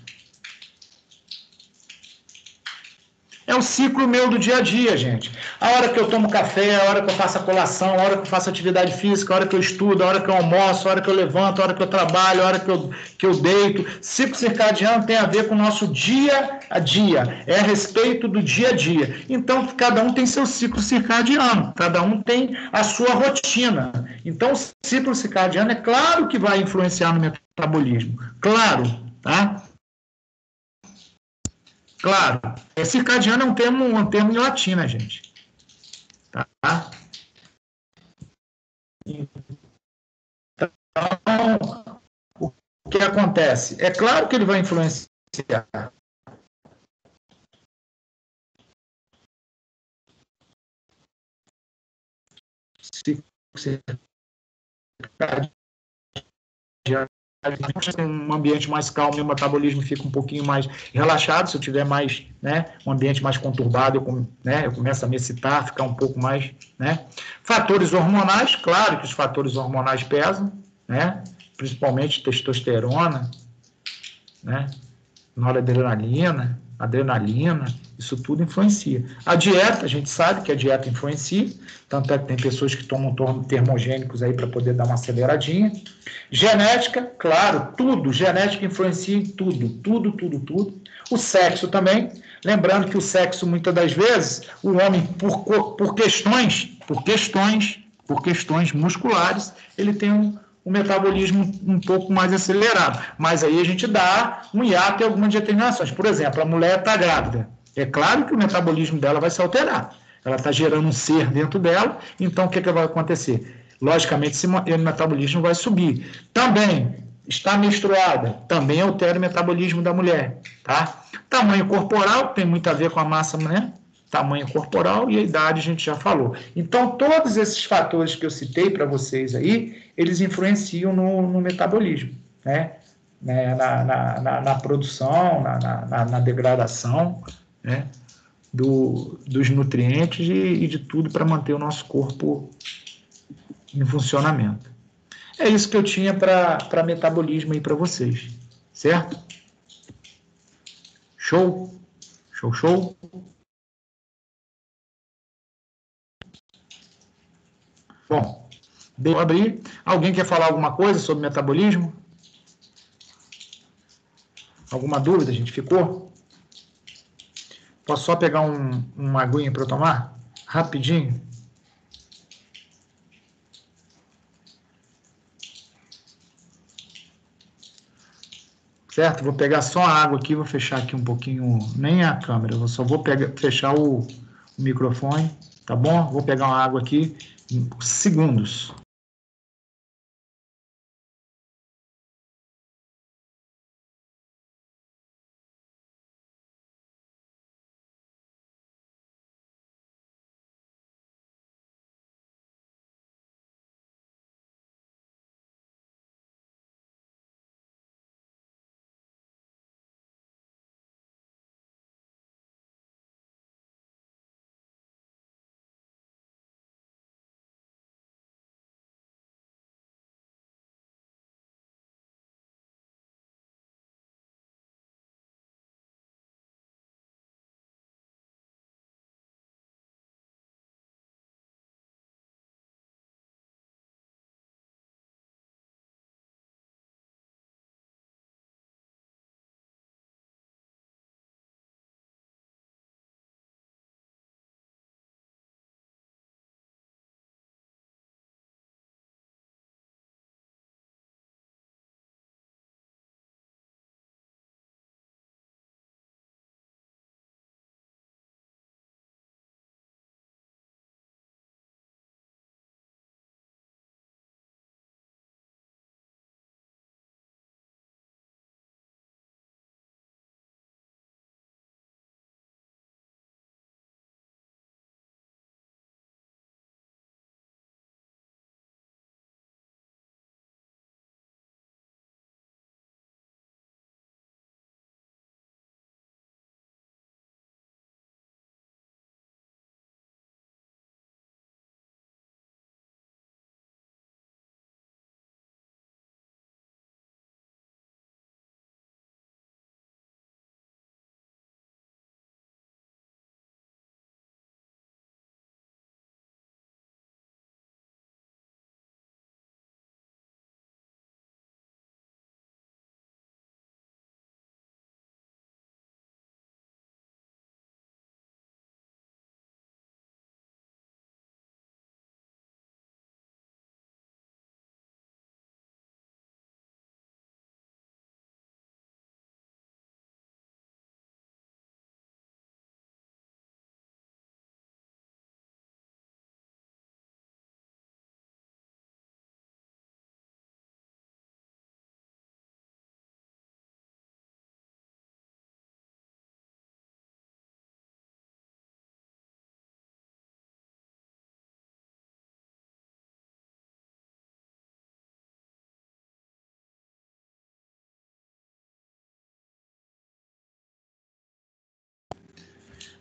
É o ciclo meu do dia a dia, gente. A hora que eu tomo café, a hora que eu faço a colação, a hora que eu faço atividade física, a hora que eu estudo, a hora que eu almoço, a hora que eu levanto, a hora que eu trabalho, a hora que eu deito. Ciclo circadiano tem a ver com o nosso dia a dia. É a respeito do dia a dia. Então, cada um tem seu ciclo circadiano. Cada um tem a sua rotina. Então, o ciclo circadiano é claro que vai influenciar no metabolismo. Claro, tá? Claro, circadiano é um termo em latim, né, gente? Tá? Então, o que acontece? É claro que ele vai influenciar. Um ambiente mais calmo, meu metabolismo fica um pouquinho mais relaxado. Se eu tiver mais, né, um ambiente mais conturbado, eu começo a me excitar, ficar um pouco mais, né. Fatores hormonais, claro que os fatores hormonais pesam, né, principalmente testosterona, né, noradrenalina, adrenalina, isso tudo influencia. A dieta, a gente sabe que a dieta influencia, tanto é que tem pessoas que tomam termogênicos aí para poder dar uma aceleradinha. Genética, claro, tudo, genética influencia em tudo. O sexo também, lembrando que o sexo, muitas das vezes, o homem, por questões musculares, ele tem um metabolismo um pouco mais acelerado. Mas aí a gente dá um hiato em algumas determinações. Por exemplo, a mulher está grávida. É claro que o metabolismo dela vai se alterar. Ela está gerando um ser dentro dela, então o que vai acontecer? Logicamente, esse metabolismo vai subir. Também, está menstruada, também altera o metabolismo da mulher. Tá? Tamanho corporal tem muito a ver com a massa, né? Tamanho corporal e a idade a gente já falou. Então, todos esses fatores que eu citei para vocês aí, eles influenciam no metabolismo, né? Na produção, na degradação, né? Dos nutrientes e de tudo para manter o nosso corpo em funcionamento. É isso que eu tinha para metabolismo aí para vocês, certo? Show? Show? Bom, deixa eu abrir. Alguém quer falar alguma coisa sobre metabolismo? Alguma dúvida, gente? Ficou? Posso só pegar uma aguinha para eu tomar? Rapidinho. certo? Vou pegar só a água aqui, vou fechar aqui um pouquinho, nem a câmera, eu só vou fechar o microfone, tá bom? Vou pegar uma água aqui em segundos.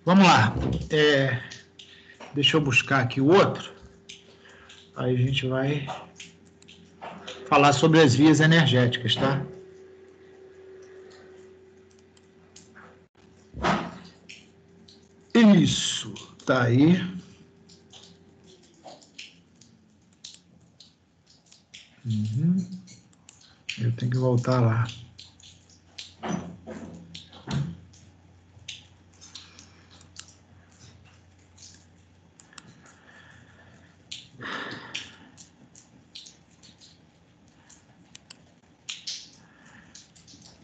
Vamos lá. Deixa eu buscar aqui o outro. Aí a gente vai falar sobre as vias energéticas, tá? Isso, tá aí. Eu tenho que voltar lá.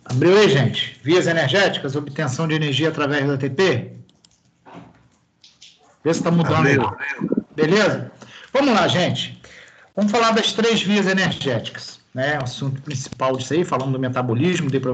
Abriu aí, gente? Vias energéticas, obtenção de energia através do ATP? Vê se está mudando aí. Beleza? Vamos lá, gente. Vamos falar das 3 vias energéticas, né? O assunto principal disso aí, falando do metabolismo, deu para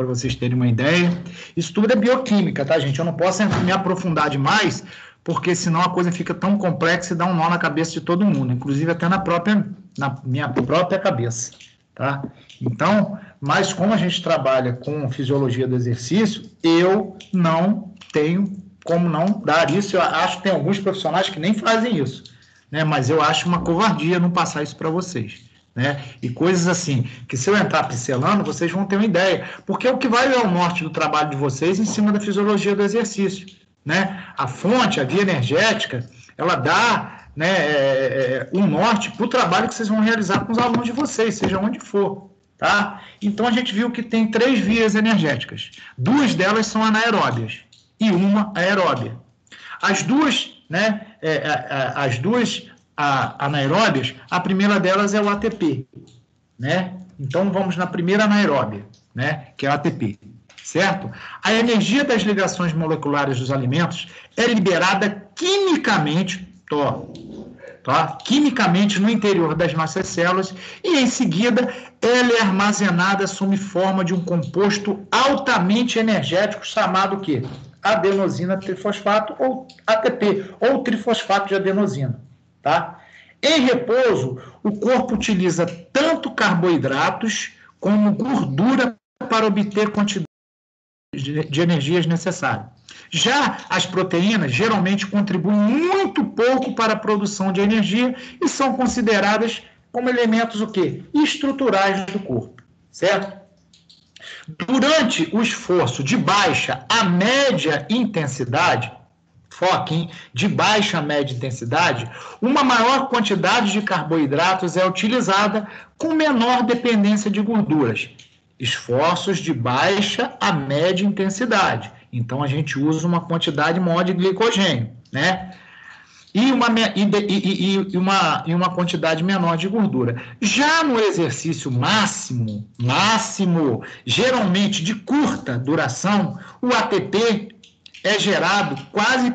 vocês terem uma ideia. Isso tudo é bioquímica, tá, gente? Eu não posso me aprofundar demais, porque senão a coisa fica tão complexa e dá um nó na cabeça de todo mundo, inclusive até na minha própria cabeça, tá? Então, mas como a gente trabalha com fisiologia do exercício, eu não tenho como não dar isso. Eu acho que tem alguns profissionais que nem fazem isso, né? Mas eu acho uma covardia não passar isso para vocês, né? E coisas assim, que se eu entrar pincelando, vocês vão ter uma ideia, porque o que vai é o norte do trabalho de vocês em cima da fisiologia do exercício, né? A fonte, a via energética, ela dá, né, um norte para o trabalho que vocês vão realizar com os alunos de vocês, seja onde for. Tá? Então, a gente viu que tem 3 vias energéticas. 2 delas são anaeróbias e uma aeróbia. As duas, né, anaeróbias, a primeira delas é o ATP. Né? Então, vamos na primeira anaeróbia. né, que é o ATP, certo? A energia das ligações moleculares dos alimentos é liberada quimicamente, quimicamente no interior das nossas células e, em seguida, ela é armazenada sob forma de um composto altamente energético chamado o quê? Adenosina trifosfato, ou ATP, ou trifosfato de adenosina, tá? Em repouso, o corpo utiliza tanto carboidratos como gordura para obter quantidade de energias necessárias. Já as proteínas geralmente contribuem muito pouco para a produção de energia e são consideradas como elementos o quê? Estruturais do corpo, certo? Durante o esforço de baixa a média intensidade, foque de baixa a média intensidade, uma maior quantidade de carboidratos é utilizada com menor dependência de gorduras. Esforços de baixa a média intensidade. Então, a gente usa uma quantidade maior de glicogênio, né? E uma quantidade menor de gordura. Já no exercício máximo, geralmente de curta duração, o ATP é gerado quase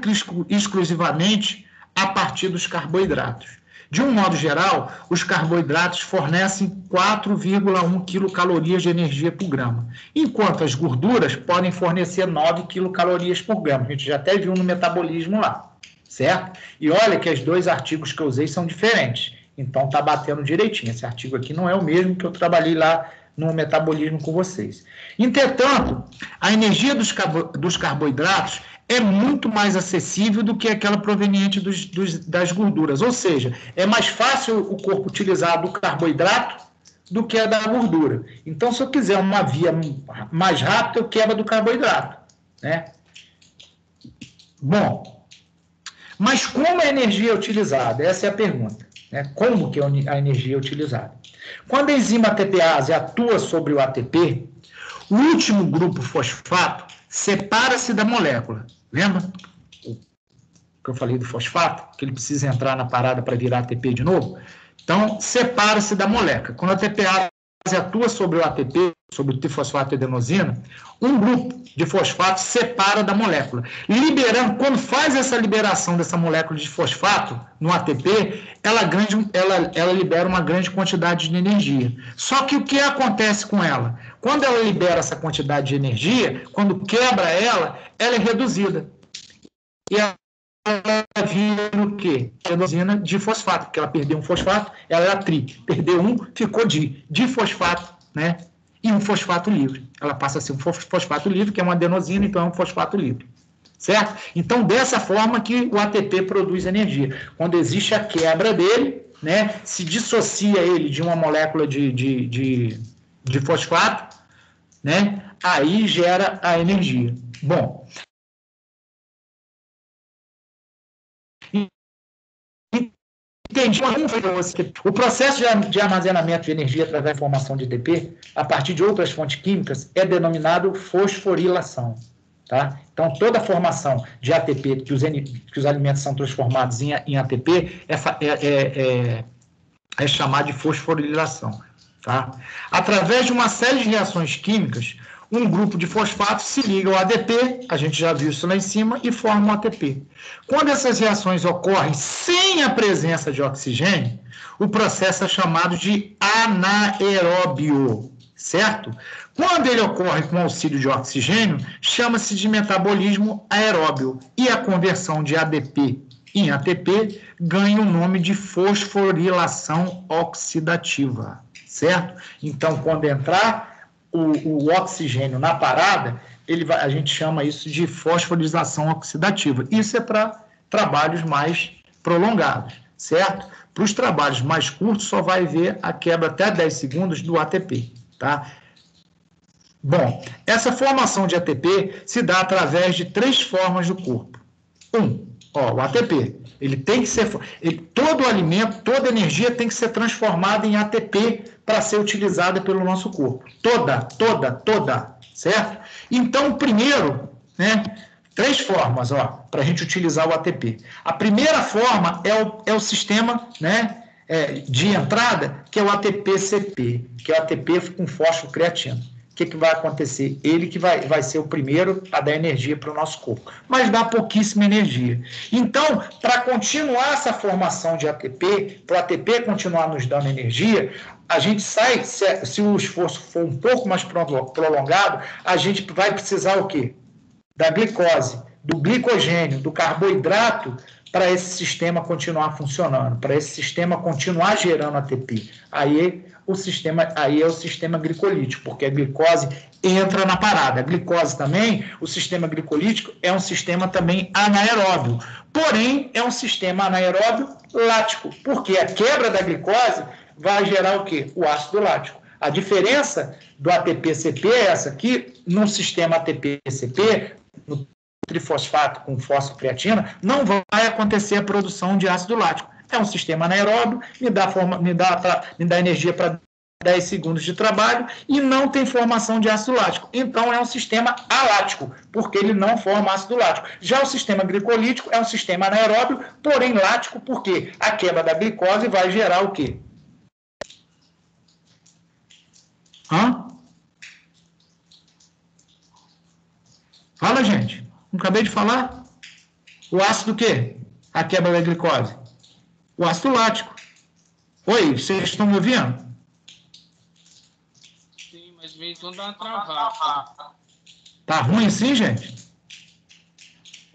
exclusivamente a partir dos carboidratos. De um modo geral, os carboidratos fornecem 4,1 quilocalorias de energia por grama, enquanto as gorduras podem fornecer 9 quilocalorias por grama. A gente já até viu no metabolismo lá, certo? E olha que os dois artigos que eu usei são diferentes, então tá batendo direitinho. Esse artigo aqui não é o mesmo que eu trabalhei lá no metabolismo com vocês. Entretanto, a energia dos carboidratos é muito mais acessível do que aquela proveniente das gorduras. Ou seja, é mais fácil o corpo utilizar do carboidrato do que a da gordura. Então, se eu quiser uma via mais rápida, eu quebro do carboidrato, né? Bom, mas como a energia é utilizada? Essa é a pergunta, né? Como que a energia é utilizada? Quando a enzima ATPase atua sobre o ATP, o último grupo fosfato separa-se da molécula. Lembra que eu falei do fosfato? Que ele precisa entrar na parada para virar ATP de novo? Então, separa-se da molécula. Quando a ATPase atua sobre o ATP, sobre o trifosfato de adenosina, um grupo de fosfato separa da molécula. Quando faz essa liberação dessa molécula de fosfato no ATP, ela libera uma grande quantidade de energia. Só que o que acontece com ela? Quando ela libera essa quantidade de energia, quando quebra ela é reduzida. E ela vira o quê? Adenosina difosfato, porque ela perdeu um fosfato, ela era tri. Perdeu um, ficou difosfato, né? E um fosfato livre. Ela passa a ser um fosfato livre, que é uma adenosina, então é um fosfato livre. Certo? Então, dessa forma que o ATP produz energia. Quando existe a quebra dele, né, se dissocia ele de uma molécula de fosfato, né, aí gera a energia. Bom, entendi. O processo de armazenamento de energia através da formação de ATP, a partir de outras fontes químicas, é denominado fosforilação. Tá? Então, toda a formação de ATP, que os alimentos são transformados em ATP, é chamada de fosforilação. Tá? Através de uma série de reações químicas, um grupo de fosfato se liga ao ADP, a gente já viu isso lá em cima, e forma um ATP. Quando essas reações ocorrem sem a presença de oxigênio, o processo é chamado de anaeróbio, certo? Quando ele ocorre com auxílio de oxigênio, chama-se de metabolismo aeróbio, e a conversão de ADP em ATP ganha o nome de fosforilação oxidativa, certo? Então, quando entrar o oxigênio na parada, a gente chama isso de fosforilação oxidativa. Isso é para trabalhos mais prolongados, certo? Para os trabalhos mais curtos, só vai ver a quebra até 10 segundos do ATP, tá? Bom, essa formação de ATP se dá através de 3 formas do corpo. O ATP, ele tem que ser... todo alimento, toda energia tem que ser transformada em ATP para ser utilizada pelo nosso corpo. Toda, certo? Então, primeiro, né, 3 formas, para a gente utilizar o ATP. A primeira forma é o sistema, né, de entrada, que é o ATP-CP, que é o ATP com fosfocreatina. o que vai acontecer? Ele que vai ser o primeiro a dar energia para o nosso corpo, mas dá pouquíssima energia. Então, para continuar essa formação de ATP, para o ATP continuar nos dando energia, a gente sai, se o esforço for um pouco mais prolongado, a gente vai precisar o quê? Da glicose, do glicogênio, do carboidrato, para esse sistema continuar funcionando, para esse sistema continuar gerando ATP. Aí é o sistema glicolítico, porque a glicose entra na parada. A glicose também, o sistema glicolítico é um sistema também anaeróbio, porém é um sistema anaeróbio lático, porque a quebra da glicose vai gerar o quê? O ácido lático. A diferença do ATP-CP é essa aqui, no sistema ATP-CP, no trifosfato com fosfocreatina, não vai acontecer a produção de ácido lático. É um sistema anaeróbio, me dá energia para 10 segundos de trabalho e não tem formação de ácido lático. Então, é um sistema alático, porque ele não forma ácido lático. Já o sistema glicolítico é um sistema anaeróbio, porém lático, porque a quebra da glicose vai gerar o quê? Fala, gente. Não acabei de falar? O ácido o quê? A quebra da glicose. O ácido lático. Oi, vocês estão me ouvindo? Sim, mas vem quando dá uma travada. Tá ruim assim, gente?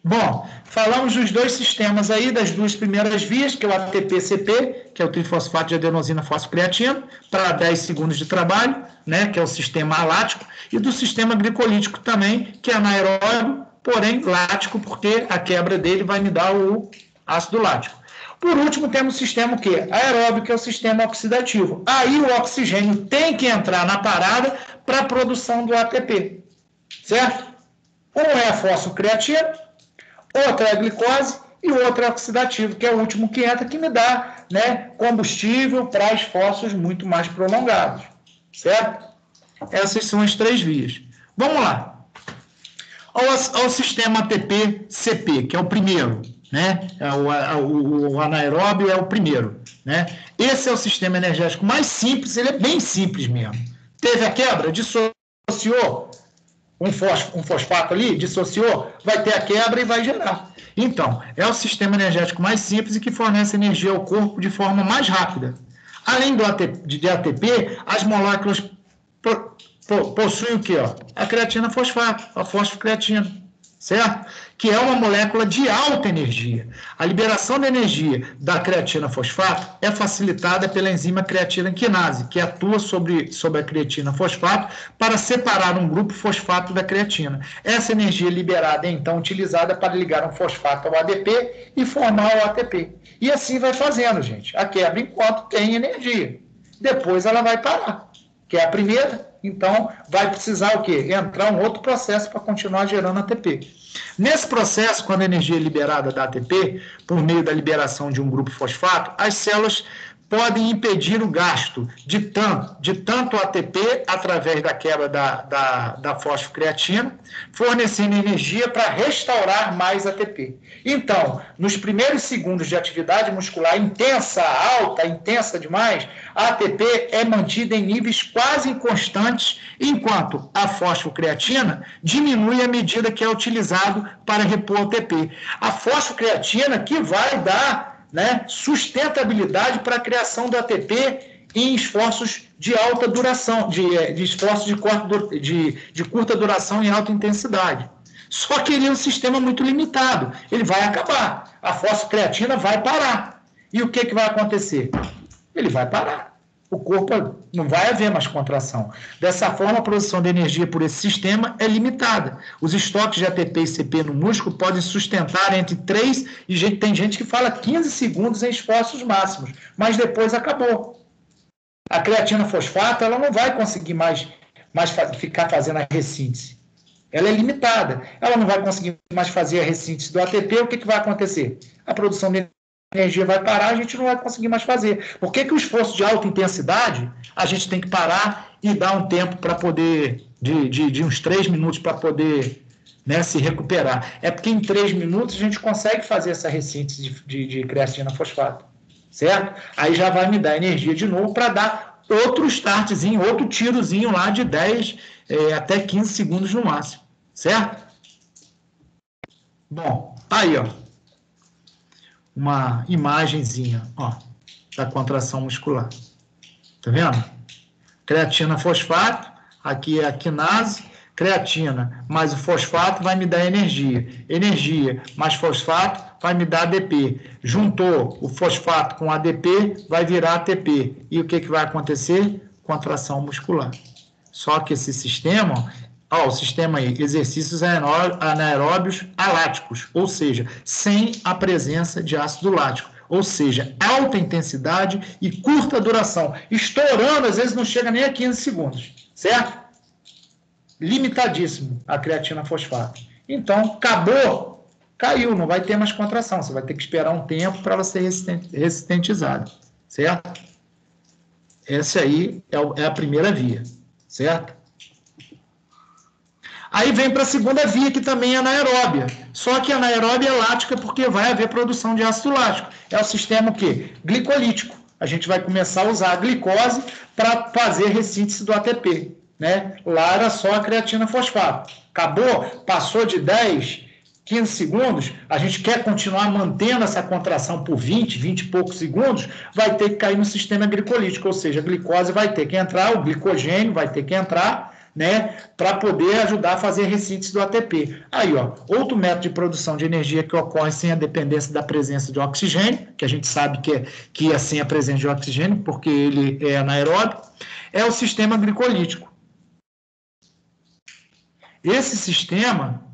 Bom, falamos dos dois sistemas aí, das duas primeiras vias, que é o ATP-CP, que é o trifosfato de adenosina fosfocreatina, para 10 segundos de trabalho, né, que é o sistema alático, e do sistema glicolítico também, que é anaeróbio, porém lático, porque a quebra dele vai me dar o ácido lático. Por último, temos o sistema o quê? Aeróbio, que é o sistema oxidativo. Aí o oxigênio tem que entrar na parada para a produção do ATP, certo? Um é a fosfocreatina, outro é a glicose e o outro é o oxidativo, que é o último que entra, que me dá, né, combustível para esforços muito mais prolongados, certo? Essas são as três vias. Vamos lá. Ao sistema ATP-CP, que é o primeiro, né? O anaeróbio é o primeiro, né? Esse é o sistema energético mais simples, ele é bem simples mesmo. Teve a quebra, dissociou um fosfato ali, dissociou, vai ter a quebra e vai gerar. Então, é o sistema energético mais simples e que fornece energia ao corpo de forma mais rápida. Além de ATP, as moléculas possuem o quê? A creatina fosfato, a fosfocreatina, certo? Que é uma molécula de alta energia. A liberação da energia da creatina fosfato é facilitada pela enzima creatina quinase, que atua sobre a creatina fosfato para separar um grupo fosfato da creatina. Essa energia liberada é, então, utilizada para ligar um fosfato ao ADP e formar o ATP. E assim vai fazendo, gente, a quebra enquanto tem energia. Depois ela vai parar, que é a primeira. Então, vai precisar o quê? Entrar um outro processo para continuar gerando ATP. Nesse processo, quando a energia é liberada da ATP, por meio da liberação de um grupo fosfato, as células podem impedir o gasto de tanto ATP através da quebra da fosfocreatina, fornecendo energia para restaurar mais ATP. Então, nos primeiros segundos de atividade muscular intensa, alta, intensa demais, a ATP é mantida em níveis quase inconstantes, enquanto a fosfocreatina diminui à medida que é utilizado para repor ATP. A fosfocreatina que vai dar, né, sustentabilidade para a criação do ATP em esforços de alta duração, de esforços de curta duração e alta intensidade. Só que ele é um sistema muito limitado, ele vai acabar, a fosfocreatina vai parar. E o que vai acontecer? Ele vai parar. O corpo não vai haver mais contração. Dessa forma, a produção de energia por esse sistema é limitada. Os estoques de ATP e CP no músculo podem sustentar entre 3 e tem gente que fala 15 segundos em esforços máximos, mas depois acabou. A creatina fosfato ela não vai conseguir mais ficar fazendo a ressíntese. Ela é limitada. Ela não vai conseguir mais fazer a ressíntese do ATP. O que vai acontecer? A produção de energia vai parar, a gente não vai conseguir mais fazer. Por que o esforço de alta intensidade, a gente tem que parar e dar um tempo para poder, de uns 3 minutos para poder, né, se recuperar? É porque em 3 minutos a gente consegue fazer essa ressíntese de creatina fosfato, certo? Aí já vai me dar energia de novo para dar outro startzinho, outro tirozinho lá de 10 até 15 segundos no máximo, certo? Bom, aí, ó, uma imagenzinha, ó, da contração muscular. Tá vendo? Creatina, fosfato, aqui é a quinase, creatina mais o fosfato vai me dar energia. Energia mais fosfato vai me dar ADP. Juntou o fosfato com ADP, vai virar ATP. E o que vai acontecer? Contração muscular. Só que esse sistema, ó, o sistema aí, exercícios anaeróbios aláticos, ou seja, sem a presença de ácido lático. Ou seja, alta intensidade e curta duração. Estourando, às vezes não chega nem a 15 segundos, certo? Limitadíssimo a creatina fosfato. Então, acabou, caiu, não vai ter mais contração. Você vai ter que esperar um tempo para ela ser resistentizada, certo? Essa aí é a primeira via, certo? Aí vem para a segunda via, que também é anaeróbia. Só que a anaeróbia é lática porque vai haver produção de ácido lático. É o sistema o quê? Glicolítico. A gente vai começar a usar a glicose para fazer ressíntese do ATP. Né? Lá era só a creatina fosfato. Acabou, passou de 10, 15 segundos, a gente quer continuar mantendo essa contração por 20 e poucos segundos, vai ter que cair no sistema glicolítico, ou seja, a glicose vai ter que entrar, o glicogênio vai ter que entrar, né, para poder ajudar a fazer a ressíntese do ATP. Aí, ó, outro método de produção de energia que ocorre sem a dependência da presença de oxigênio, que a gente sabe que é sem a presença de oxigênio, porque ele é anaeróbio, é o sistema glicolítico. Esse sistema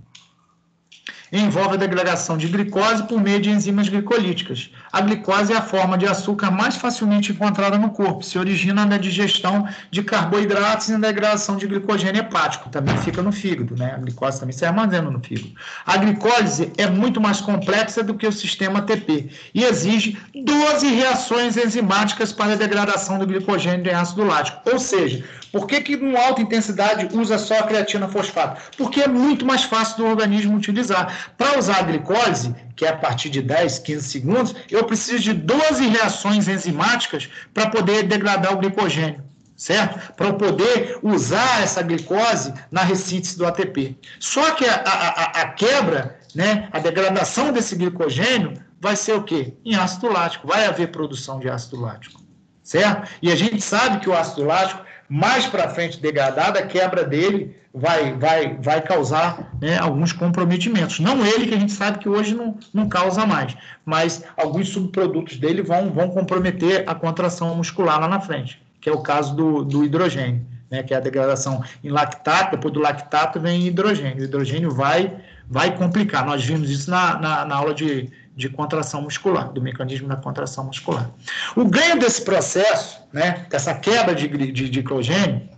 envolve a degradação de glicose por meio de enzimas glicolíticas. A glicose é a forma de açúcar mais facilmente encontrada no corpo, se origina na digestão de carboidratos e na degradação de glicogênio hepático, também fica no fígado, né? A glicose também se armazena no fígado. A glicólise é muito mais complexa do que o sistema ATP e exige 12 reações enzimáticas para a degradação do glicogênio em ácido lático. Ou seja, por que numa alta intensidade usa só a creatina fosfato? Porque é muito mais fácil do organismo utilizar. Para usar a glicólise, que é a partir de 10, 15 segundos, eu preciso de 12 reações enzimáticas para poder degradar o glicogênio, certo? Para eu poder usar essa glicose na ressíntese do ATP. Só que a quebra, né, a degradação desse glicogênio vai ser o quê? Em ácido lático. Vai haver produção de ácido lático, certo? E a gente sabe que o ácido lático, mais para frente degradado, a quebra dele vai causar, né, alguns comprometimentos. Não ele, que a gente sabe que hoje não causa mais, mas alguns subprodutos dele vão comprometer a contração muscular lá na frente, que é o caso do hidrogênio, né, que é a degradação em lactato, depois do lactato vem hidrogênio. O hidrogênio vai complicar. Nós vimos isso na aula de contração muscular, do mecanismo da contração muscular. O ganho desse processo, né, dessa quebra de glicogênio,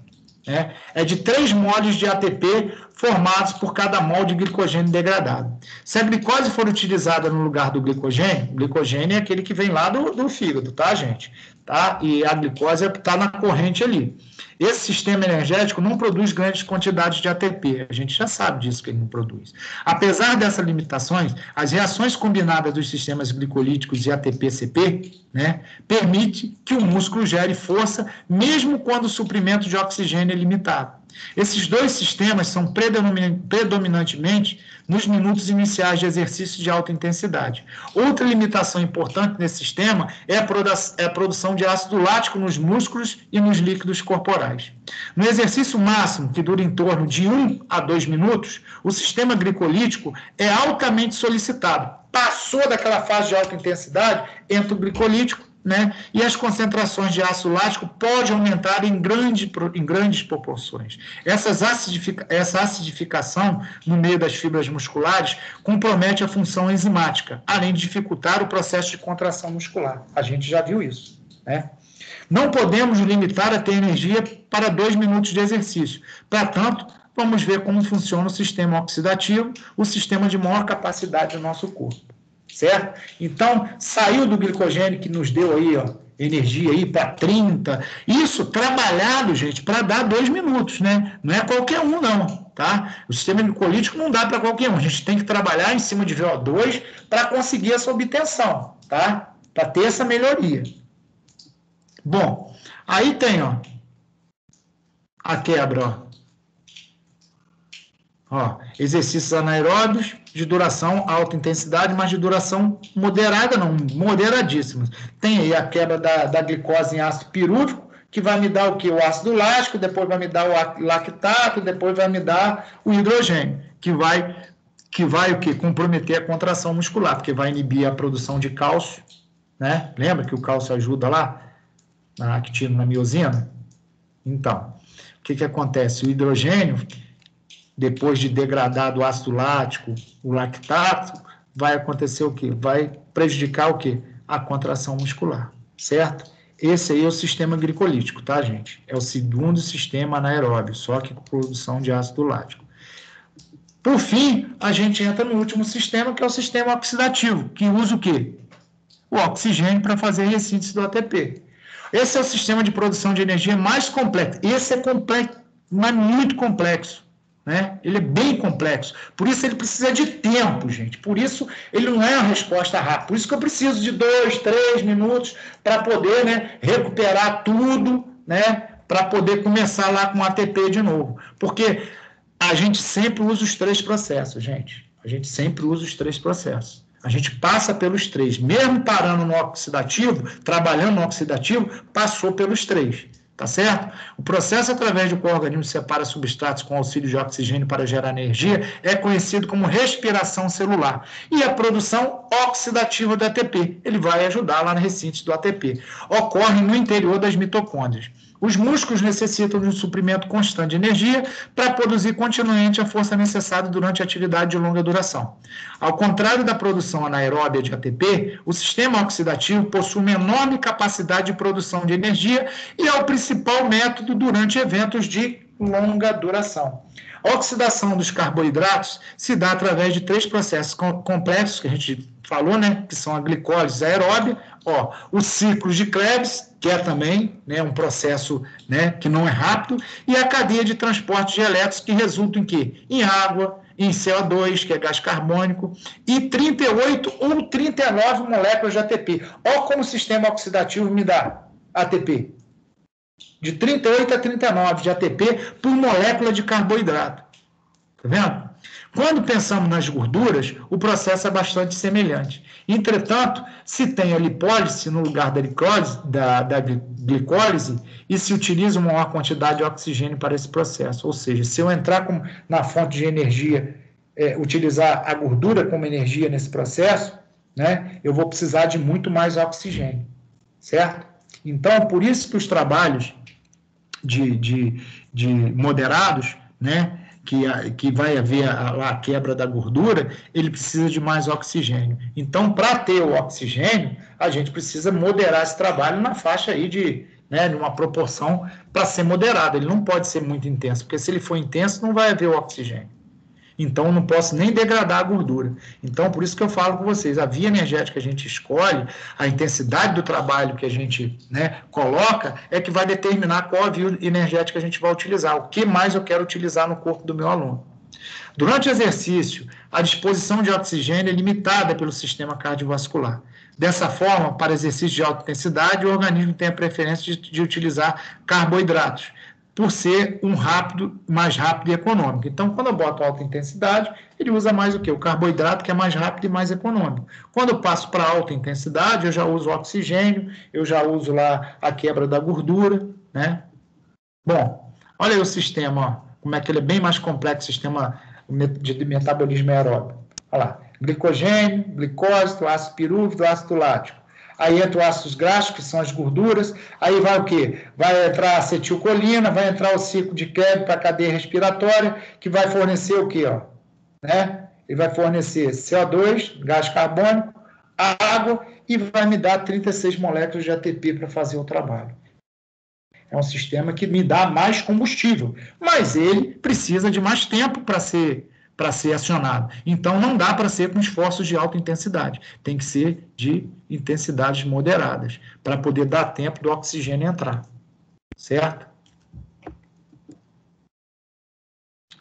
né, é de 3 moles de ATP formados por cada mol de glicogênio degradado. Se a glicose for utilizada no lugar do glicogênio, o glicogênio é aquele que vem lá do fígado, tá, gente? Tá? E a glicose está na corrente ali. Esse sistema energético não produz grandes quantidades de ATP, a gente já sabe disso que ele não produz. Apesar dessas limitações, as reações combinadas dos sistemas glicolíticos e ATP-CP, né, permite que o músculo gere força, mesmo quando o suprimento de oxigênio é limitado. Esses dois sistemas são predominantemente nos minutos iniciais de exercício de alta intensidade. Outra limitação importante nesse sistema é a produção de ácido lático nos músculos e nos líquidos corporais. No exercício máximo, que dura em torno de 1 a 2 minutos, o sistema glicolítico é altamente solicitado. Passou daquela fase de alta intensidade, entra o glicolítico, né? E as concentrações de ácido lático podem aumentar em grandes proporções. Essa acidificação no meio das fibras musculares compromete a função enzimática, além de dificultar o processo de contração muscular. A gente já viu isso, né? Não podemos limitar a ter energia para 2 minutos de exercício. Portanto, vamos ver como funciona o sistema oxidativo, o sistema de maior capacidade do nosso corpo. Certo? Então, saiu do glicogênio que nos deu aí, ó, energia aí para 30. Isso trabalhado, gente, para dar 2 minutos, né? Não é qualquer um, não, tá? O sistema glicolítico não dá para qualquer um. A gente tem que trabalhar em cima de VO2 para conseguir essa obtenção, tá? Para ter essa melhoria. Bom, aí tem, ó, a quebra, ó, exercícios anaeróbios de duração alta intensidade, mas de duração moderada, não, moderadíssima. Tem aí a quebra da glicose em ácido pirúvico, que vai me dar o quê? O ácido lático, depois vai me dar o lactato, depois vai me dar o hidrogênio, que vai o quê? Comprometer a contração muscular, porque vai inibir a produção de cálcio, né? Lembra que o cálcio ajuda lá na actina, na miosina? Então, o que acontece? O hidrogênio, depois de degradar do ácido lático, o lactato, vai acontecer o quê? Vai prejudicar o quê? A contração muscular, certo? Esse aí é o sistema glicolítico, tá, gente? É o segundo sistema anaeróbio, só que com produção de ácido lático. Por fim, a gente entra no último sistema, que é o sistema oxidativo, que usa o quê? O oxigênio para fazer a ressíntese do ATP. Esse é o sistema de produção de energia mais complexo. Esse é complexo, mas muito complexo, né? Ele é bem complexo. Por isso ele precisa de tempo, gente. Por isso ele não é uma resposta rápida. Por isso que eu preciso de 2, 3 minutos para poder, né, recuperar tudo, né, para poder começar lá com o ATP de novo. Porque a gente sempre usa os 3 processos, gente. A gente sempre usa os 3 processos. A gente passa pelos 3. Mesmo parando no oxidativo, trabalhando no oxidativo, passou pelos 3. Tá certo? O processo através do qual o organismo separa substratos com auxílio de oxigênio para gerar energia é conhecido como respiração celular. E a produção oxidativa do ATP, ele vai ajudar lá na ressíntese do ATP. Ocorre no interior das mitocôndrias. Os músculos necessitam de um suprimento constante de energia para produzir continuamente a força necessária durante a atividade de longa duração. Ao contrário da produção anaeróbia de ATP, o sistema oxidativo possui uma enorme capacidade de produção de energia e é o principal método durante eventos de longa duração. A oxidação dos carboidratos se dá através de 3 processos complexos que a gente falou, né, que são a glicólise aeróbia, ó, o ciclo de Krebs, que é também, né, um processo, né, que não é rápido, e a cadeia de transporte de elétrons, que resulta em quê? Em água, em CO2, que é gás carbônico, e 38 ou 39 moléculas de ATP. Olha como o sistema oxidativo me dá ATP. De 38 a 39 de ATP por molécula de carboidrato. Tá vendo? Quando pensamos nas gorduras, o processo é bastante semelhante. Entretanto, se tem a lipólise no lugar da glicólise e se utiliza uma maior quantidade de oxigênio para esse processo. Ou seja, se eu entrar na fonte de energia, utilizar a gordura como energia nesse processo, né, eu vou precisar de muito mais oxigênio, certo? Então, por isso que os trabalhos de moderados, né, que vai haver a quebra da gordura, ele precisa de mais oxigênio. Então, para ter o oxigênio, a gente precisa moderar esse trabalho na faixa aí de uma proporção para ser moderado. Ele não pode ser muito intenso, porque se ele for intenso, não vai haver o oxigênio. Então, eu não posso nem degradar a gordura. Então, por isso que eu falo com vocês, a via energética que a gente escolhe, a intensidade do trabalho que a gente, né, coloca, é que vai determinar qual a via energética a gente vai utilizar, o que mais eu quero utilizar no corpo do meu aluno. Durante o exercício, a disposição de oxigênio é limitada pelo sistema cardiovascular. Dessa forma, para exercícios de alta intensidade, o organismo tem a preferência de utilizar carboidratos, por ser mais rápido e econômico. Então, quando eu boto alta intensidade, ele usa mais o quê? O carboidrato, que é mais rápido e mais econômico. Quando eu passo para alta intensidade, eu já uso o oxigênio, eu já uso lá a quebra da gordura, né? Bom, olha aí o sistema, ó, como é que ele é bem mais complexo, o sistema de metabolismo aeróbico. Olha lá, glicogênio, glicose, ácido pirúvico, ácido lático. Aí entra os ácidos graxos, que são as gorduras, aí vai o quê? Vai entrar a acetilcolina, vai entrar o ciclo de Krebs para a cadeia respiratória, que vai fornecer o quê? Ó? Né? Ele vai fornecer CO2, gás carbônico, água, e vai me dar 36 moléculas de ATP para fazer o trabalho. É um sistema que me dá mais combustível, mas ele precisa de mais tempo para ser acionado. Então, não dá para ser com esforços de alta intensidade. Tem que ser de intensidades moderadas, para poder dar tempo do oxigênio entrar. Certo?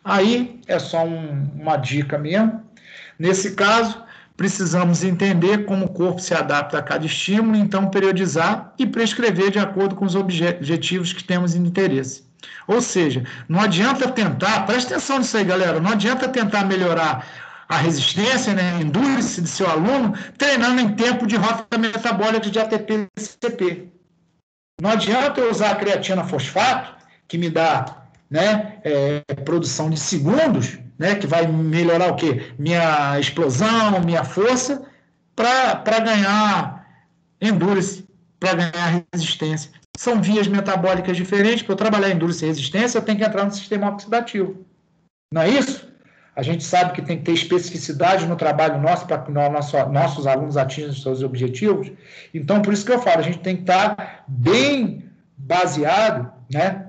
Aí, é só uma dica mesmo. Nesse caso, Precisamos entender como o corpo se adapta a cada estímulo, então periodizar e prescrever de acordo com os objetivos que temos em interesse. Ou seja, não adianta tentar, presta atenção nisso aí, galera, não adianta tentar melhorar a resistência, né, a endurance do seu aluno, treinando em tempo de rota metabólica de ATP e CP. Não adianta eu usar a creatina fosfato, que me dá, né, produção de segundos, né, que vai melhorar o quê? Minha explosão, minha força, para ganhar endurance, para ganhar resistência. São vias metabólicas diferentes. Para eu trabalhar endurance e resistência, eu tenho que entrar no sistema oxidativo. Não é isso? A gente sabe que tem que ter especificidade no trabalho nosso para que nossos alunos atinjam os seus objetivos. Então, por isso que eu falo, a gente tem que estar bem baseado, né,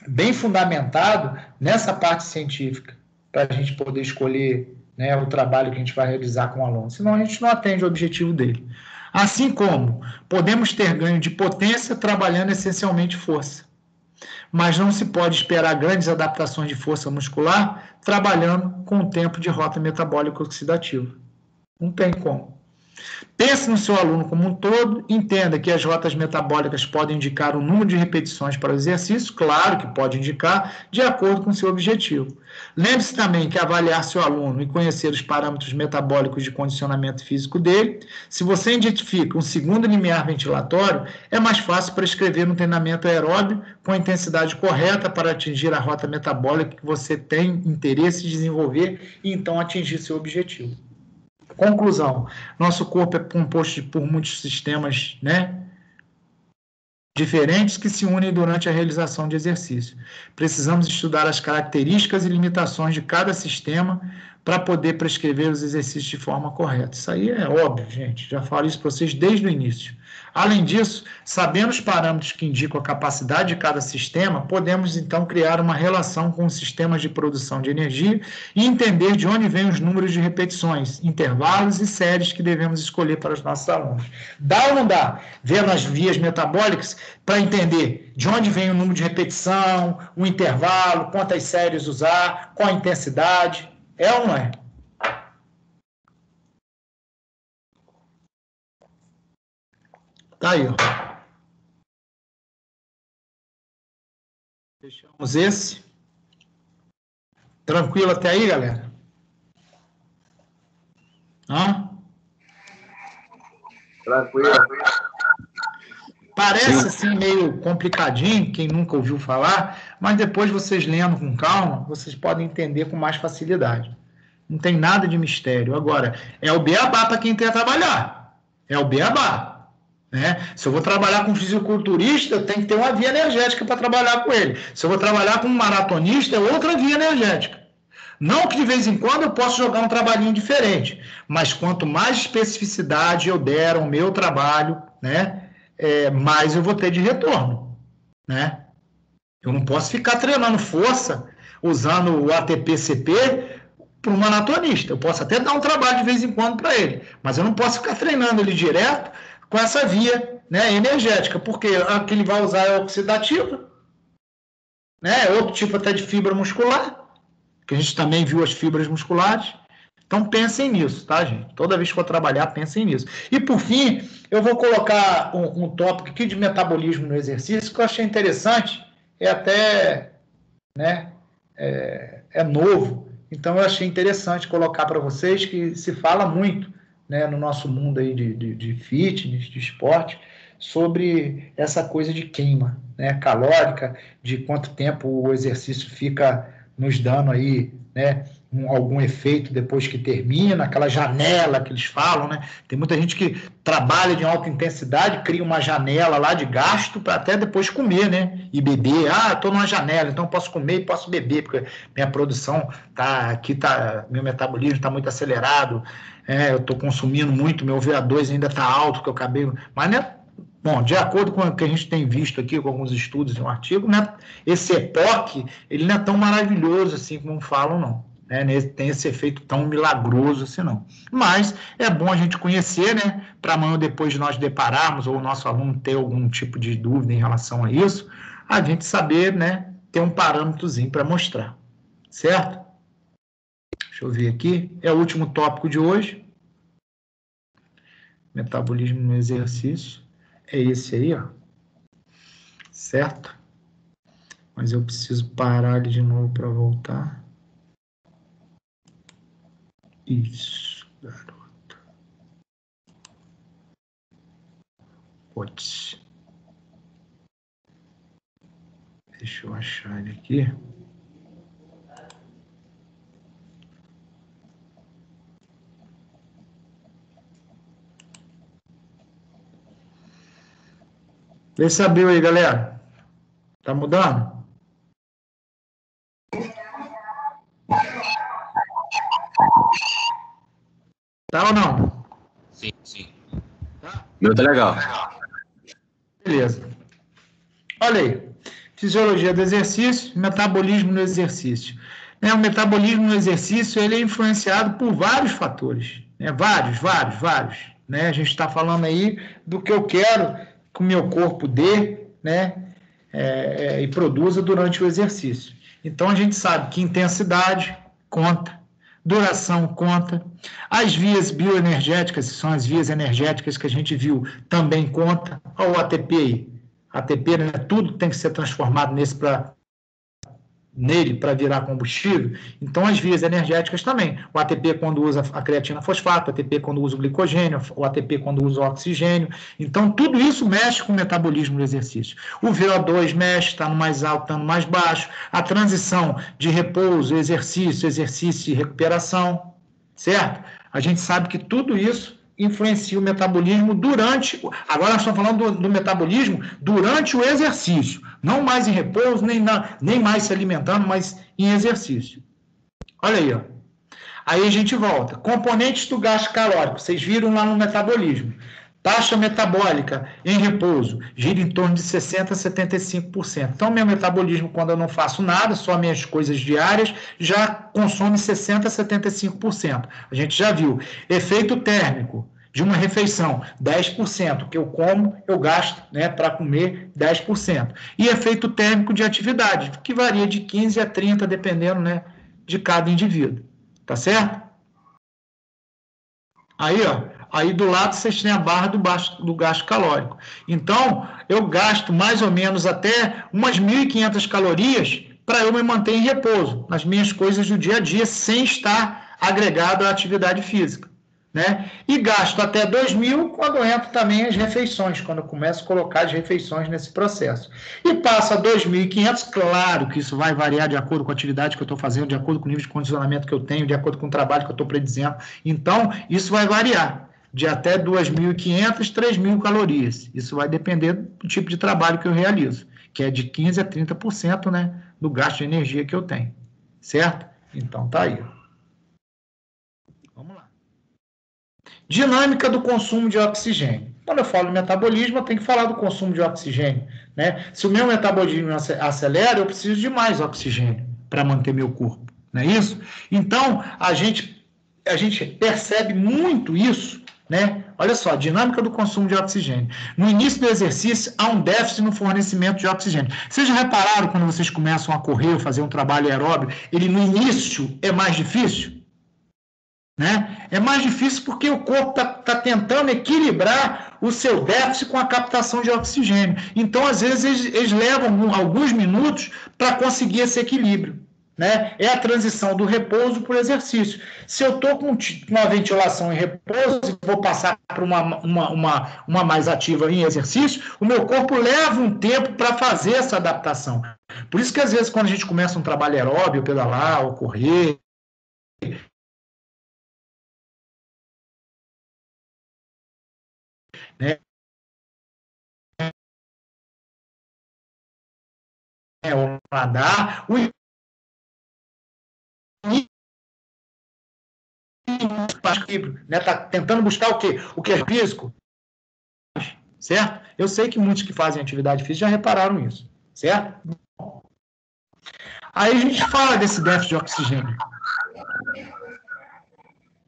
bem fundamentado nessa parte científica, para a gente poder escolher, né, o trabalho que a gente vai realizar com o aluno. Senão, a gente não atende o objetivo dele. Assim como podemos ter ganho de potência trabalhando essencialmente força. Mas não se pode esperar grandes adaptações de força muscular trabalhando com o tempo de rota metabólica oxidativa. Não tem como. Pense no seu aluno como um todo, entenda que as rotas metabólicas podem indicar o número de repetições para o exercício, claro que pode indicar, de acordo com o seu objetivo. Lembre-se também que avaliar seu aluno e conhecer os parâmetros metabólicos de condicionamento físico dele, se você identifica um segundo limiar ventilatório, é mais fácil prescrever um treinamento aeróbio com a intensidade correta para atingir a rota metabólica que você tem interesse em desenvolver e então atingir seu objetivo. Conclusão, nosso corpo é composto por muitos sistemas, né, diferentes que se unem durante a realização de exercício. Precisamos estudar as características e limitações de cada sistema para poder prescrever os exercícios de forma correta. Isso aí é óbvio, gente, já falo isso para vocês desde o início. Além disso, sabendo os parâmetros que indicam a capacidade de cada sistema, podemos então criar uma relação com os sistemas de produção de energia e entender de onde vêm os números de repetições, intervalos e séries que devemos escolher para os nossos alunos. Dá ou não dá? Vendo as vias metabólicas para entender de onde vem o número de repetição, o intervalo, quantas séries usar, qual a intensidade. É ou não é? Tá aí, ó. Fechamos esse. Tranquilo até aí, galera? Hã? Tranquilo. Parece assim meio complicadinho, quem nunca ouviu falar, mas depois vocês lendo com calma, vocês podem entender com mais facilidade. Não tem nada de mistério. Agora, é o beabá para quem quer trabalhar. É o beabá. Né? Se eu vou trabalhar com um fisiculturista, eu tenho que ter uma via energética para trabalhar com ele. Se eu vou trabalhar com um maratonista, é outra via energética. Não que de vez em quando eu possa jogar um trabalhinho diferente, mas quanto mais especificidade eu der ao meu trabalho, né, mais eu vou ter de retorno. Né? Eu não posso ficar treinando força usando o ATP-CP para um maratonista. Eu posso até dar um trabalho de vez em quando para ele, mas eu não posso ficar treinando ele direto com essa via, né, energética, porque a que ele vai usar é oxidativa, né, outro tipo até de fibra muscular, que a gente também viu as fibras musculares. Então, pensem nisso, tá, gente? Toda vez que for trabalhar, pensem nisso. E, por fim, eu vou colocar um tópico aqui de metabolismo no exercício, que eu achei interessante, é até, né, é novo, então eu achei interessante colocar para vocês, que se fala muito, né, no nosso mundo aí de fitness, de esporte, sobre essa coisa de queima, né, calórica, de quanto tempo o exercício fica nos dando aí, né, algum efeito depois que termina, aquela janela que eles falam, né? Tem muita gente que trabalha de alta intensidade, cria uma janela lá de gasto para até depois comer, né? E beber. Ah, estou numa janela, então posso comer e posso beber, porque minha produção meu metabolismo está muito acelerado, eu estou consumindo muito, meu VO2 ainda está alto, que eu acabei. Mas, né? Bom, de acordo com o que a gente tem visto aqui, com alguns estudos e um artigo, né, esse EPOC, ele não é tão maravilhoso assim como falam, não. Tem esse efeito tão milagroso assim, não. Mas é bom a gente conhecer, né, para amanhã, depois de nós depararmos, ou o nosso aluno ter algum tipo de dúvida em relação a isso, a gente saber, né, ter um parâmetrozinho para mostrar. Certo? Deixa eu ver aqui. É o último tópico de hoje. Metabolismo no exercício. É esse aí, ó. Certo? Mas eu preciso parar ele de novo para voltar. Isso, garoto. Putz. Deixa eu achar ele aqui. Vê se abriu aí, galera. Tá mudando? Tá ou não? Sim, sim. Tá? Meu tá legal. Beleza. Olha aí. Fisiologia do exercício, metabolismo no exercício. O metabolismo no exercício ele é influenciado por vários fatores. Vários. Né? A gente está falando aí do que eu quero que o meu corpo dê, né? E produza durante o exercício. Então, a gente sabe que intensidade conta, duração conta, as vias bioenergéticas, que são as vias energéticas que a gente viu, também conta. Olha o ATP aí. ATP, né, tudo tem que ser transformado nele para virar combustível, então as vias energéticas também. O ATP quando usa a creatina fosfato, o ATP quando usa o glicogênio, o ATP quando usa o oxigênio. Então, tudo isso mexe com o metabolismo do exercício. O VO2 mexe, está no mais alto, está no mais baixo. A transição de repouso, exercício e recuperação, certo? A gente sabe que tudo isso influencia o metabolismo durante... Agora nós estamos falando do metabolismo durante o exercício. Não mais em repouso, nem mais se alimentando, mas em exercício. Olha aí, ó. Aí a gente volta. Componentes do gasto calórico. Vocês viram lá no metabolismo. Taxa metabólica em repouso gira em torno de 60% a 75%. Então, meu metabolismo, quando eu não faço nada, só minhas coisas diárias, já consome 60% a 75%. A gente já viu. Efeito térmico de uma refeição, 10%. Que eu como, eu gasto, né, para comer 10%. E efeito térmico de atividade, que varia de 15% a 30%, dependendo, né, de cada indivíduo. Tá certo? Aí, ó. Aí do lado vocês têm a barra do gasto calórico. Então, eu gasto mais ou menos até umas 1.500 calorias para eu me manter em repouso, nas minhas coisas do dia a dia, sem estar agregado à atividade física. Né? E gasto até 2.000 quando entro também as refeições, quando eu começo a colocar as refeições nesse processo. E passa 2.500, claro que isso vai variar de acordo com a atividade que eu estou fazendo, de acordo com o nível de condicionamento que eu tenho, de acordo com o trabalho que eu estou predizendo. Então, isso vai variar de até 2.500, 3.000 calorias. Isso vai depender do tipo de trabalho que eu realizo, que é de 15% a 30%, né, do gasto de energia que eu tenho. Certo? Então, tá aí. Vamos lá. Dinâmica do consumo de oxigênio. Quando eu falo metabolismo, eu tenho que falar do consumo de oxigênio. Né? Se o meu metabolismo acelera, eu preciso de mais oxigênio para manter meu corpo. Não é isso? Então, a gente percebe muito isso. Né? Olha só, dinâmica do consumo de oxigênio. No início do exercício, há um déficit no fornecimento de oxigênio. Vocês já repararam quando vocês começam a correr ou fazer um trabalho aeróbio, ele no início é mais difícil? Né? É mais difícil porque o corpo está tentando equilibrar o seu déficit com a captação de oxigênio. Então, às vezes, eles levam alguns minutos para conseguir esse equilíbrio. Né? É a transição do repouso para o exercício. Se eu estou com uma ventilação em repouso e vou passar para uma mais ativa em exercício, o meu corpo leva um tempo para fazer essa adaptação. Por isso que, às vezes, quando a gente começa um trabalho aeróbio, pedalar ou correr, né, ou nadar, né, tá tentando buscar o quê? O que é físico, certo? Eu sei que muitos que fazem atividade física já repararam isso, certo? Aí a gente fala desse déficit de oxigênio,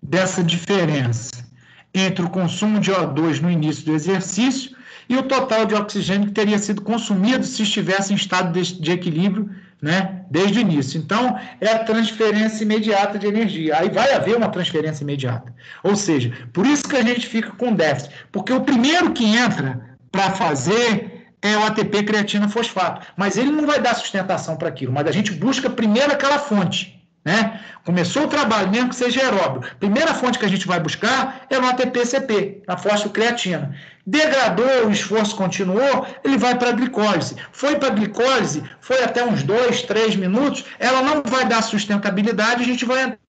dessa diferença entre o consumo de O2 no início do exercício e o total de oxigênio que teria sido consumido se estivesse em estado de equilíbrio né? Desde o início. Então, é a transferência imediata de energia. Aí vai haver uma transferência imediata. Ou seja, por isso que a gente fica com déficit. Porque o primeiro que entra para fazer é o ATP creatina fosfato. Mas ele não vai dar sustentação para aquilo. Mas a gente busca primeiro aquela fonte. Né? Começou o trabalho, mesmo que seja aeróbio. Primeira fonte que a gente vai buscar é no ATP-CP, na fosfocreatina. Degradou, o esforço continuou, ele vai para a glicólise. Foi para a glicólise, foi até uns 2, 3 minutos, ela não vai dar sustentabilidade, a gente vai entrar.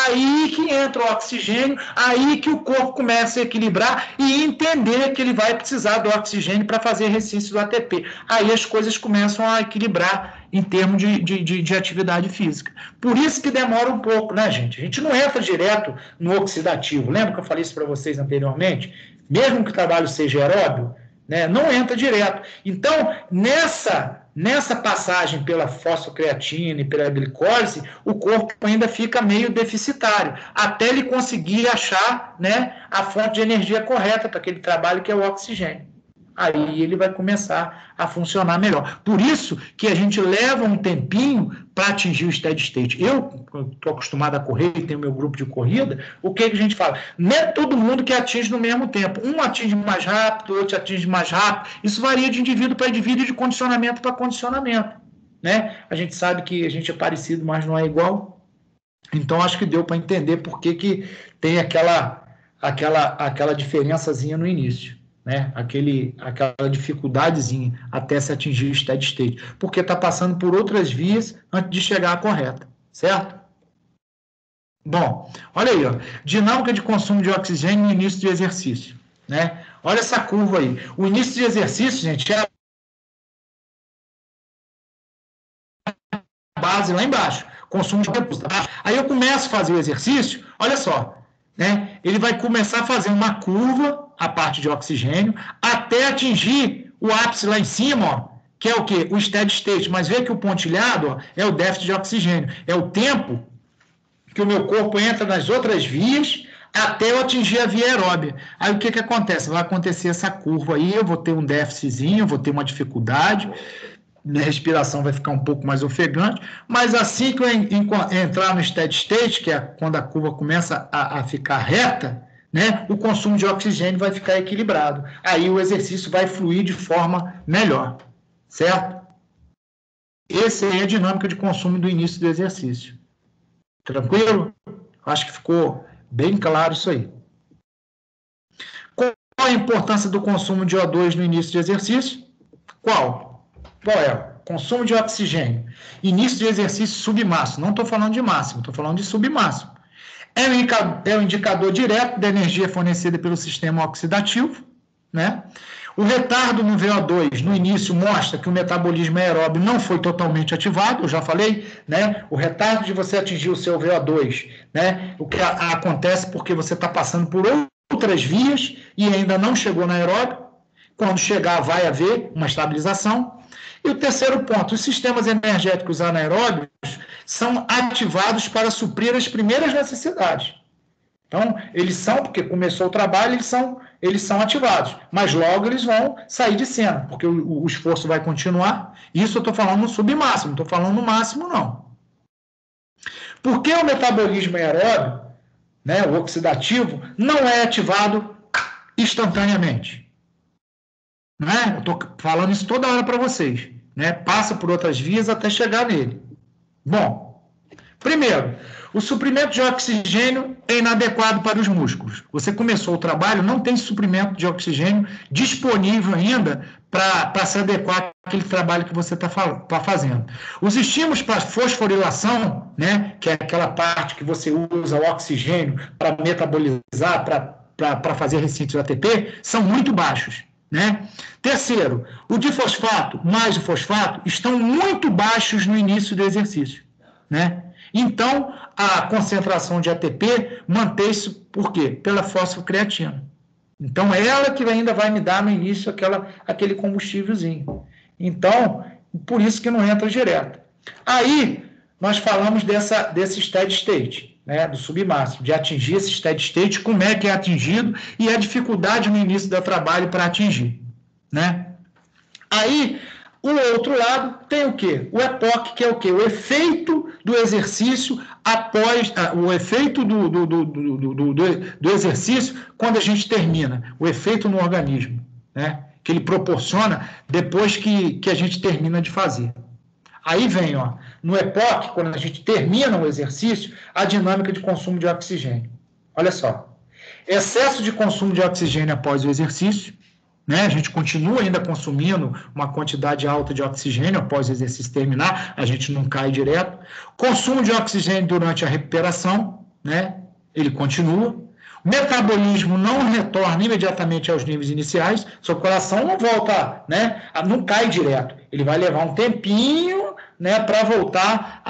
Aí que entra o oxigênio, aí que o corpo começa a equilibrar e entender que ele vai precisar do oxigênio para fazer exercício do ATP. Aí as coisas começam a equilibrar em termos de atividade física. Por isso que demora um pouco, né, gente? A gente não entra direto no oxidativo. Lembra que eu falei isso para vocês anteriormente? Mesmo que o trabalho seja aeróbio, né, não entra direto. Então, nessa passagem pela fosfocreatina e pela glicólise, o corpo ainda fica meio deficitário, até ele conseguir achar, né, a fonte de energia correta para aquele trabalho, que é o oxigênio. Aí ele vai começar a funcionar melhor. Por isso que a gente leva um tempinho para atingir o steady state. Eu estou acostumado a correr e tenho meu grupo de corrida, o que a gente fala? Não é todo mundo que atinge no mesmo tempo. Um atinge mais rápido, outro atinge mais rápido. Isso varia de indivíduo para indivíduo e de condicionamento para condicionamento. Né? A gente sabe que a gente é parecido, mas não é igual. Então, acho que deu para entender por que tem aquela diferençazinha no início. Né? Aquela dificuldadezinha até se atingir o steady state, porque está passando por outras vias antes de chegar à correta, certo? Bom, olha aí, ó, dinâmica de consumo de oxigênio no início do exercício, né? Olha essa curva aí. O início de exercício, gente, é a base lá embaixo, consumo de recursos. Aí eu começo a fazer o exercício, olha só, né? Ele vai começar a fazer uma curva, a parte de oxigênio, até atingir o ápice lá em cima, ó, que é o quê? O steady state. Mas vê que o pontilhado, ó, é o déficit de oxigênio. É o tempo que o meu corpo entra nas outras vias até eu atingir a via aeróbia. Aí o que acontece? Vai acontecer essa curva aí, eu vou ter um déficitzinho, vou ter uma dificuldade, minha respiração vai ficar um pouco mais ofegante, mas assim que eu entrar no steady state, que é quando a curva começa a ficar reta, né, o consumo de oxigênio vai ficar equilibrado. Aí o exercício vai fluir de forma melhor, certo? Essa é a dinâmica de consumo do início do exercício. Tranquilo? Acho que ficou bem claro isso aí. Qual a importância do consumo de O2 no início de exercício? Qual é? Consumo de oxigênio. Início de exercício submáximo. Não estou falando de máximo, estou falando de submáximo. É um indicador direto da energia fornecida pelo sistema oxidativo, né? O retardo no VO2 no início mostra que o metabolismo aeróbio não foi totalmente ativado, eu já falei, né? O retardo de você atingir o seu VO2, né? O que acontece porque você está passando por outras vias e ainda não chegou na aeróbio. Quando chegar, vai haver uma estabilização. E o terceiro ponto, os sistemas energéticos anaeróbios são ativados para suprir as primeiras necessidades. Então, eles são, porque começou o trabalho, eles são ativados, mas logo eles vão sair de cena, porque o esforço vai continuar. Isso eu estou falando no submáximo, não estou falando no máximo, não. Por que o metabolismo aeróbio, né, o oxidativo, não é ativado instantaneamente? Né? Eu estou falando isso toda hora para vocês. Né? Passa por outras vias até chegar nele. Bom, primeiro, o suprimento de oxigênio é inadequado para os músculos. Você começou o trabalho, não tem suprimento de oxigênio disponível ainda para se adequar àquele trabalho que você está fazendo. Os estímulos para fosforilação, né, que é aquela parte que você usa o oxigênio para metabolizar, para fazer ressíntese do ATP, são muito baixos. Né? Terceiro, o difosfato mais o fosfato estão muito baixos no início do exercício. Né? Então, a concentração de ATP mantém-se por quê? Pela fosfocreatina. Então, ela que ainda vai me dar no início aquele combustívelzinho. Então, por isso que não entra direto. Aí, nós falamos desse steady state, né, do submáximo, de atingir esse steady state, como é que é atingido e a dificuldade no início do trabalho para atingir. Né? Aí, O outro lado tem o quê? O EPOC, que é o quê? O efeito do exercício após... o efeito do exercício quando a gente termina. O efeito no organismo, né? Que ele proporciona depois que a gente termina de fazer. Aí vem, ó, no EPOC, quando a gente termina o exercício, a dinâmica de consumo de oxigênio. Olha só. Excesso de consumo de oxigênio após o exercício, né? A gente continua ainda consumindo uma quantidade alta de oxigênio após o exercício terminar, a gente não cai direto. Consumo de oxigênio durante a recuperação, né? Ele continua. O metabolismo não retorna imediatamente aos níveis iniciais, seu coração não volta, né? Não cai direto. Ele vai levar um tempinho, né, para voltar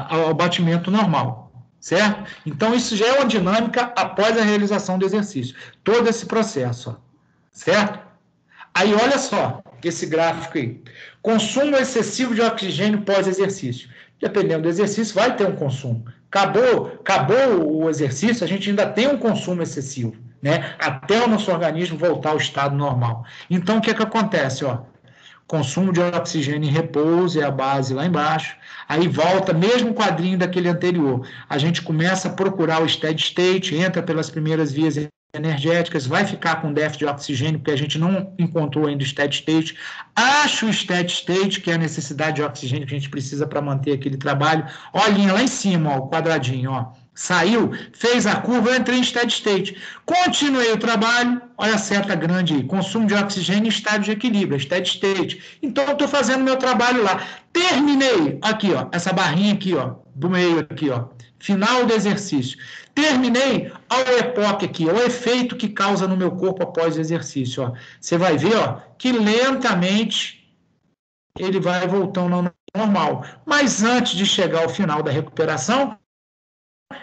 ao batimento normal, certo? Então, isso já é uma dinâmica após a realização do exercício. Todo esse processo, ó. Certo? Aí, olha só, esse gráfico aí. Consumo excessivo de oxigênio pós-exercício. Dependendo do exercício, vai ter um consumo. Acabou o exercício, a gente ainda tem um consumo excessivo, né? Até o nosso organismo voltar ao estado normal. Então, o que acontece? Ó? Consumo de oxigênio em repouso, é a base lá embaixo. Aí volta, mesmo quadrinho daquele anterior. A gente começa a procurar o steady state, entra pelas primeiras vias energéticas, vai ficar com déficit de oxigênio, porque a gente não encontrou ainda o steady state. Acha o steady state, que é a necessidade de oxigênio que a gente precisa para manter aquele trabalho. Olhinha lá em cima, ó, o quadradinho, ó. Saiu, fez a curva, eu entrei em steady state. Continuei o trabalho, olha a seta grande aí, consumo de oxigênio em estado de equilíbrio, steady state. Então, eu estou fazendo meu trabalho lá. Terminei, aqui, ó, essa barrinha aqui, ó, do meio aqui, ó, final do exercício. Terminei, olha o EPOC aqui, o efeito que causa no meu corpo após o exercício, ó. Você vai ver, ó, que lentamente ele vai voltando ao normal. Mas antes de chegar ao final da recuperação,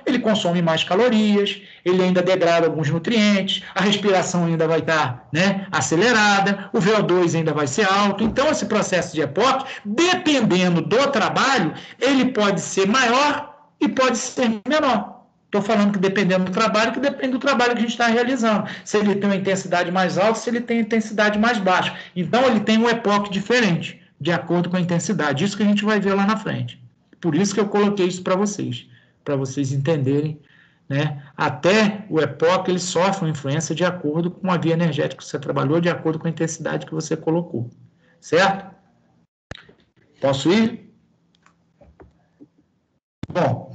ele consome mais calorias, ele ainda degrada alguns nutrientes, a respiração ainda vai estar, né, acelerada, o VO2 ainda vai ser alto. Então, esse processo de EPOC, dependendo do trabalho, ele pode ser maior e pode ser menor. Estou falando que dependendo do trabalho, que depende do trabalho que a gente está realizando. Se ele tem uma intensidade mais alta, se ele tem uma intensidade mais baixa. Então, ele tem um EPOC diferente, de acordo com a intensidade. Isso que a gente vai ver lá na frente. Por isso que eu coloquei isso para vocês entenderem, né? Até o EPOC, ele sofre uma influência de acordo com a via energética que você trabalhou, de acordo com a intensidade que você colocou. Certo? Posso ir? Bom,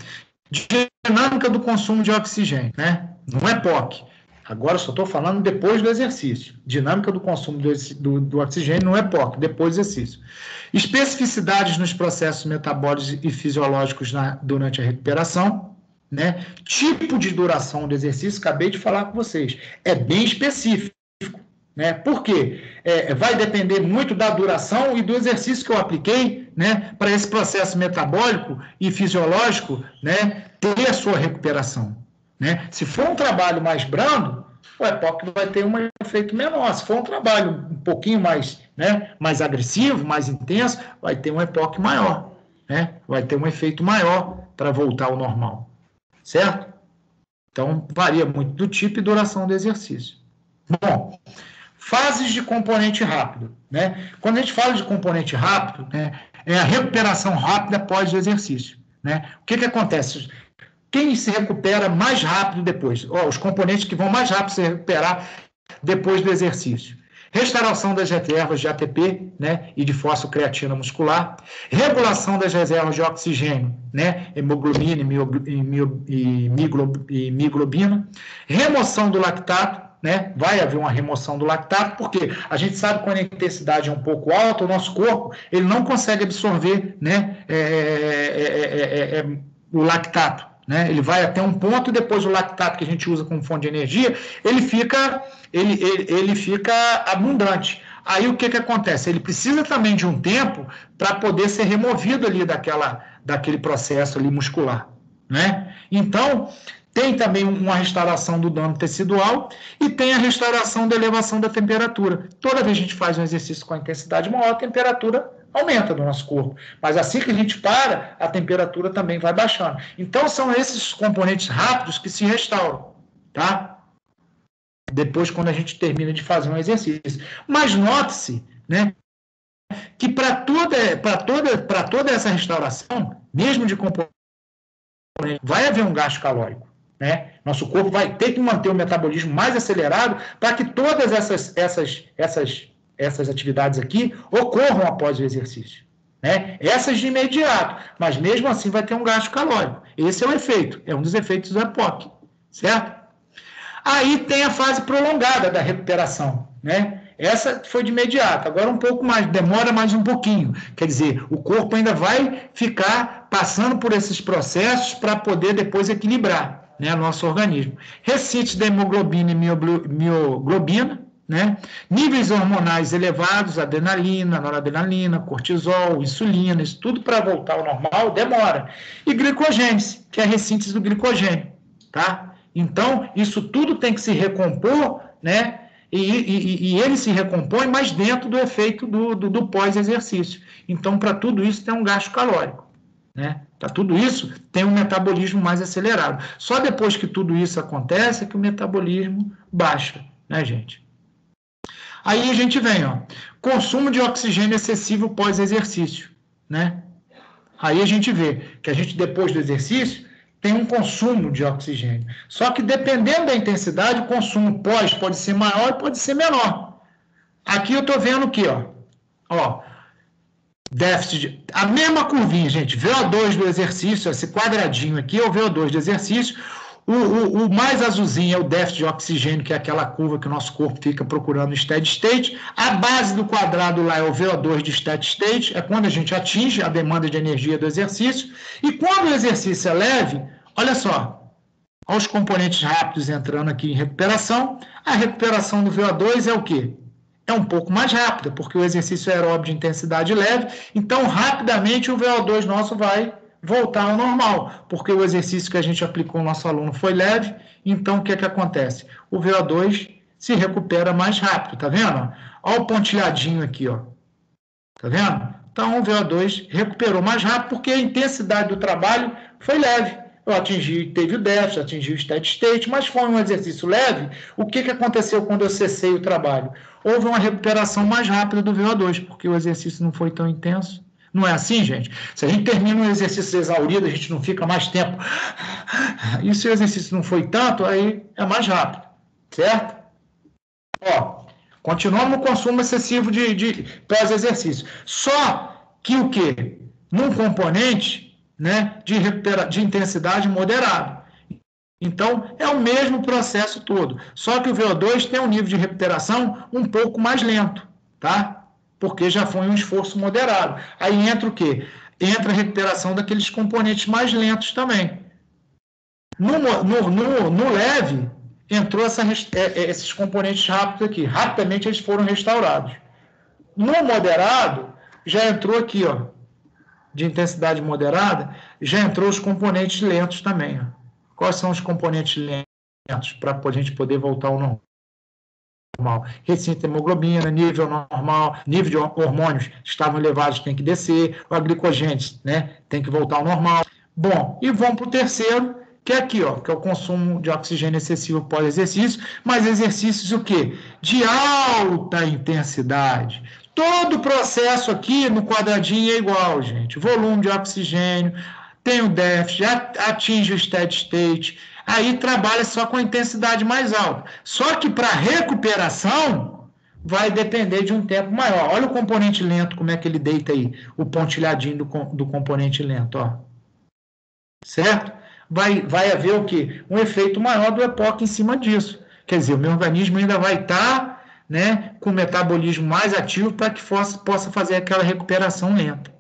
dinâmica do consumo de oxigênio, né? No EPOC. Agora eu só estou falando depois do exercício. Dinâmica do consumo do oxigênio no EPOC, depois do exercício. Especificidades nos processos metabólicos e fisiológicos durante a recuperação, né? Tipo de duração do exercício, acabei de falar com vocês. É bem específico, né? Por quê? Vai depender muito da duração e do exercício que eu apliquei, né? Para esse processo metabólico e fisiológico, né? Ter a sua recuperação. Né? Se for um trabalho mais brando, o EPOC vai ter um efeito menor. Se for um trabalho um pouquinho mais, né, mais agressivo, mais intenso, vai ter um EPOC maior. Né? Vai ter um efeito maior para voltar ao normal. Certo? Então, varia muito do tipo e duração do exercício. Bom, fases de componente rápido. Né? Quando a gente fala de componente rápido, né, é a recuperação rápida após o exercício. Né? O que acontece? Quem se recupera mais rápido depois? Os componentes que vão mais rápido se recuperar depois do exercício. Restauração das reservas de ATP, né, e de fosfocreatina muscular. Regulação das reservas de oxigênio, né, hemoglobina e mioglobina. Remoção do lactato, né, vai haver uma remoção do lactato, porque a gente sabe que quando a intensidade é um pouco alta, o nosso corpo ele não consegue absorver, né, o lactato. Né? Ele vai até um ponto e depois o lactato que a gente usa como fonte de energia, ele fica abundante. Aí o que acontece? Ele precisa também de um tempo para poder ser removido ali daquele processo ali muscular. Né? Então, tem também uma restauração do dano tecidual e tem a restauração da elevação da temperatura. Toda vez que a gente faz um exercício com a intensidade maior, a temperatura aumenta do nosso corpo. Mas assim que a gente para, a temperatura também vai baixando. Então, são esses componentes rápidos que se restauram, tá? Depois, quando a gente termina de fazer um exercício. Mas note-se, né, Que para toda essa restauração, mesmo de componente, vai haver um gasto calórico, né? Nosso corpo vai ter que manter o metabolismo mais acelerado para que todas essas atividades aqui ocorram após o exercício, né? Essas de imediato, mas mesmo assim vai ter um gasto calórico. Esse é o efeito, é um dos efeitos do EPOC, certo? Aí tem a fase prolongada da recuperação, né? Essa foi de imediato, agora um pouco mais, demora mais um pouquinho. Quer dizer, o corpo ainda vai ficar passando por esses processos para poder depois equilibrar, né, nosso organismo. Recinte da hemoglobina e mioglobina, né? Níveis hormonais elevados, adrenalina, noradrenalina, cortisol, insulina, isso tudo para voltar ao normal demora. E glicogênese, que é a ressíntese do glicogênio, tá? Então, isso tudo tem que se recompor, né? E ele se recompõe, mas dentro do efeito do pós-exercício. Então, para tudo isso, tem um gasto calórico, né? Para tudo isso, tem um metabolismo mais acelerado. Só depois que tudo isso acontece é que o metabolismo baixa, né, gente? Aí a gente vem, ó, consumo de oxigênio excessivo pós-exercício, né? Aí a gente vê que a gente, depois do exercício, tem um consumo de oxigênio. Só que, dependendo da intensidade, o consumo pós pode ser maior e pode ser menor. Aqui eu estou vendo o quê? Ó, déficit, a mesma curvinha, gente, VO2 do exercício, esse quadradinho aqui é o VO2 do exercício, o mais azulzinho é o déficit de oxigênio, que é aquela curva que o nosso corpo fica procurando no steady state, a base do quadrado lá é o VO2 de steady state, é quando a gente atinge a demanda de energia do exercício, e quando o exercício é leve, olha só, olha os componentes rápidos entrando aqui em recuperação, a recuperação do VO2 é o quê? É um pouco mais rápida, porque o exercício é aeróbio de intensidade leve, então rapidamente o VO2 nosso vai voltar ao normal, porque o exercício que a gente aplicou no nosso aluno foi leve, então o que acontece? O VO2 se recupera mais rápido, tá vendo? Olha o pontilhadinho aqui, ó. Tá vendo? Então o VO2 recuperou mais rápido, porque a intensidade do trabalho foi leve. Eu teve o déficit, atingi o steady state, mas foi um exercício leve. O que aconteceu quando eu cessei o trabalho? Houve uma recuperação mais rápida do VO2, porque o exercício não foi tão intenso. Não é assim, gente? Se a gente termina um exercício exaurido, a gente não fica mais tempo. E se o exercício não foi tanto, aí é mais rápido, certo? Ó, continuamos no consumo excessivo de pós-exercício. Só que o quê? Num componente, né, de intensidade moderada. Então, é o mesmo processo todo. Só que o VO2 tem um nível de recuperação um pouco mais lento, tá? Porque já foi um esforço moderado. Aí entra o quê? Entra a recuperação daqueles componentes mais lentos também. No leve, entrou esses componentes rápidos aqui. Rapidamente eles foram restaurados. No moderado, já entrou aqui, ó, de intensidade moderada, já entrou os componentes lentos também. Ó. Quais são os componentes lentos para a gente poder voltar ao normal? Recinte da hemoglobina, nível normal, nível de hormônios estavam elevados, tem que descer, a glicogênese, né, tem que voltar ao normal. Bom, e vamos para o terceiro, que é aqui, ó, que é o consumo de oxigênio excessivo pós-exercício, mas exercícios o quê? De alta intensidade. Todo o processo aqui no quadradinho é igual, gente. Volume de oxigênio, tem o déficit, atinge o steady state, aí trabalha só com a intensidade mais alta. Só que para recuperação vai depender de um tempo maior. Olha o componente lento, como é que ele deita aí, o pontilhadinho do componente lento, ó. Certo? Vai haver o quê? Um efeito maior do EPOC em cima disso. Quer dizer, o meu organismo ainda vai estar, né, com o metabolismo mais ativo para que possa fazer aquela recuperação lenta.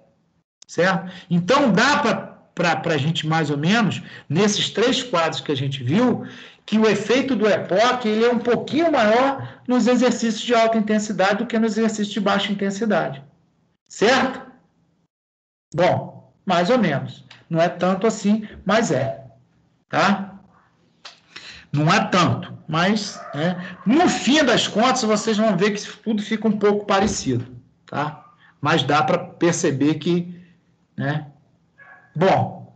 Certo? Então, dá para a gente, mais ou menos, nesses 3 quadros que a gente viu, que o efeito do EPOC ele é um pouquinho maior nos exercícios de alta intensidade do que nos exercícios de baixa intensidade. Certo? Bom, mais ou menos. Não é tanto assim, mas é. Tá? Não é tanto, mas no fim das contas vocês vão ver que tudo fica um pouco parecido. Tá? Mas dá para perceber que, né? Bom,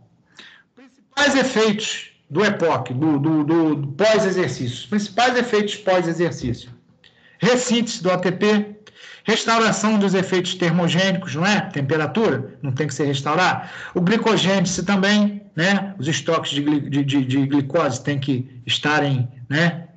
principais efeitos do EPOC, do pós-exercício. Principais efeitos pós-exercício. Ressíntese do ATP, restauração dos efeitos termogênicos, não é? Temperatura, não tem que se restaurar. O glicogênese também, né? Os estoques de glicose têm que estarem, né,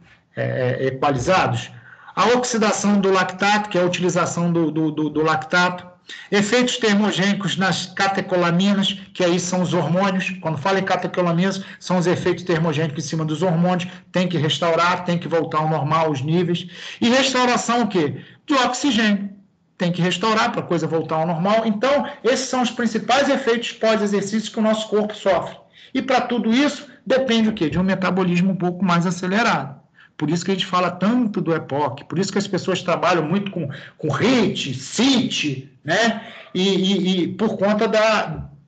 equalizados. A oxidação do lactato, que é a utilização do lactato. Efeitos termogênicos nas catecolaminas, que aí são os hormônios. Quando fala em catecolaminas, são os efeitos termogênicos em cima dos hormônios. Tem que restaurar, tem que voltar ao normal os níveis. E restauração o quê? Do oxigênio. Tem que restaurar para a coisa voltar ao normal. Então, esses são os principais efeitos pós-exercício que o nosso corpo sofre. E para tudo isso, depende o quê? De um metabolismo um pouco mais acelerado. Por isso que a gente fala tanto do EPOC, por isso que as pessoas trabalham muito com HIIT, CIT, né? E por conta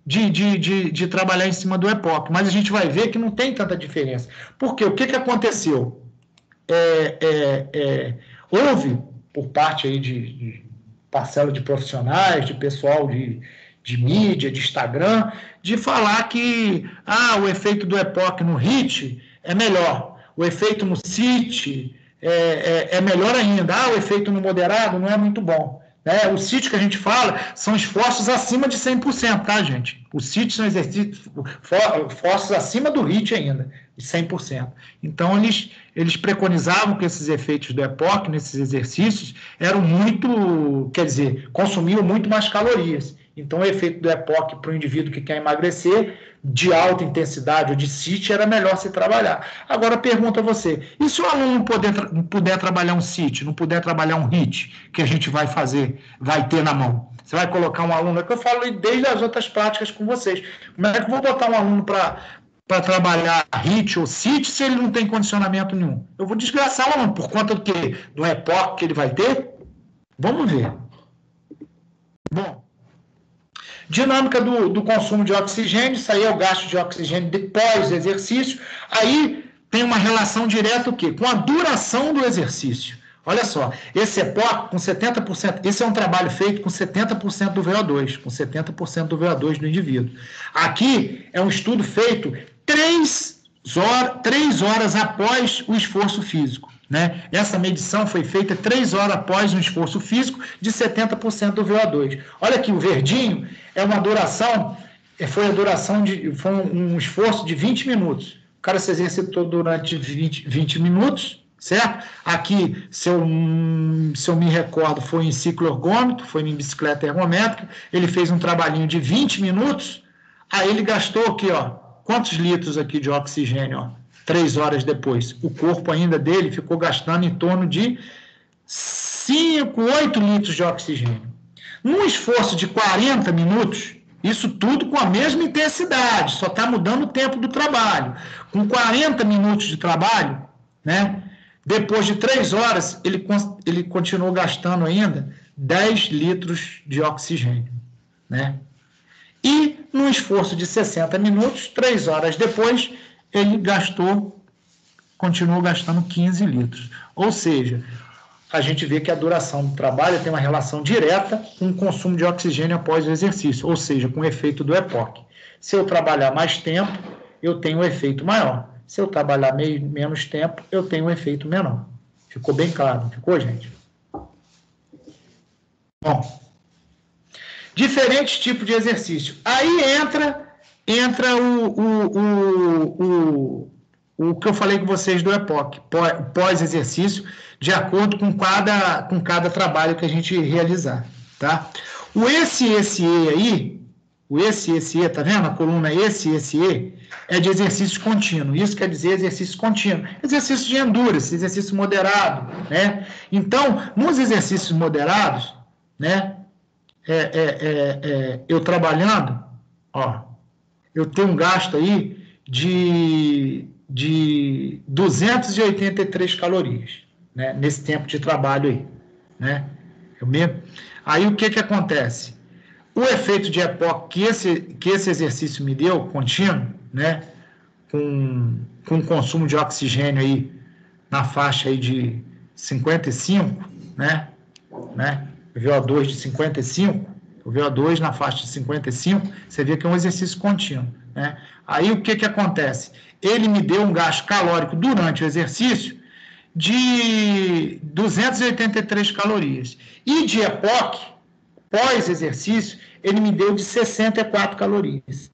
de trabalhar em cima do EPOC. Mas a gente vai ver que não tem tanta diferença. Por quê? O que aconteceu? Houve, por parte aí de parcela de profissionais, de pessoal de mídia, de Instagram, de falar que o efeito do EPOC no HIIT é melhor. O efeito no CIT é melhor ainda. O efeito no moderado não é muito bom. Né? O CIT que a gente fala são esforços acima de 100%, tá, gente? O CIT são esforços acima do HIIT ainda, de 100%. Então, eles preconizavam que esses efeitos do EPOC, nesses exercícios, eram muito, consumiam muito mais calorias. Então, o efeito do EPOC para o indivíduo que quer emagrecer, de alta intensidade ou de CIT, era melhor se trabalhar. Agora, pergunto a você, e se o aluno não puder trabalhar um CIT, não puder trabalhar um HIIT, que a gente vai ter na mão? Você vai colocar um aluno, é que eu falo desde as outras práticas com vocês. Como é que eu vou botar um aluno para trabalhar HIIT ou CIT se ele não tem condicionamento nenhum? Eu vou desgraçar o aluno por conta do quê? Do EPOC que ele vai ter? Vamos ver. Bom, dinâmica do consumo de oxigênio, isso aí é o gasto de oxigênio depois do exercício. Aí tem uma relação direta o quê? Com a duração do exercício. Olha só, esse EPOC com 70%, esse é um trabalho feito com 70% do VO2, com 70% do VO2 do indivíduo. Aqui é um estudo feito 3 horas após o esforço físico. Né? Essa medição foi feita 3 horas após um esforço físico de 70% do VO2. Olha aqui, o verdinho é uma duração, foi um esforço de 20 minutos. O cara se exercitou durante 20 minutos, certo? Aqui, se eu me recordo, foi em ciclo ergômetro, foi em bicicleta ergométrica, ele fez um trabalhinho de 20 minutos, aí ele gastou aqui, ó, quantos litros aqui de oxigênio, ó? 3 horas depois, o corpo ainda dele ficou gastando em torno de 8 litros de oxigênio. Num esforço de 40 minutos, isso tudo com a mesma intensidade, só está mudando o tempo do trabalho. Com 40 minutos de trabalho, né, depois de 3 horas, ele continuou gastando ainda 10 litros de oxigênio. Né? E num esforço de 60 minutos, 3 horas depois, ele continuou gastando 15 litros. Ou seja, a gente vê que a duração do trabalho tem uma relação direta com o consumo de oxigênio após o exercício, ou seja, com o efeito do EPOC. Se eu trabalhar mais tempo, eu tenho um efeito maior. Se eu trabalhar menos tempo, eu tenho um efeito menor. Ficou bem claro, não ficou, gente? Bom, diferentes tipos de exercício. Aí entra o que eu falei com vocês do EPOC, pós-exercício, de acordo com cada trabalho que a gente realizar, tá? O SSE aí, tá vendo? A coluna SSE é de exercício contínuo. Isso quer dizer exercício contínuo. Exercício de endurance, exercício moderado, né? Então, nos exercícios moderados, né? Eu trabalhando, ó, eu tenho um gasto aí de 283 calorias, né, nesse tempo de trabalho aí, né? Aí o que acontece? O efeito de EPOC que esse exercício me deu, contínuo, né, com consumo de oxigênio aí na faixa aí de 55, né, VO2 de 55, o VO2 na faixa de 55, você vê que é um exercício contínuo, né? Aí o que acontece? Ele me deu um gasto calórico durante o exercício de 283 calorias. E de EPOC, pós-exercício, ele me deu de 64 calorias.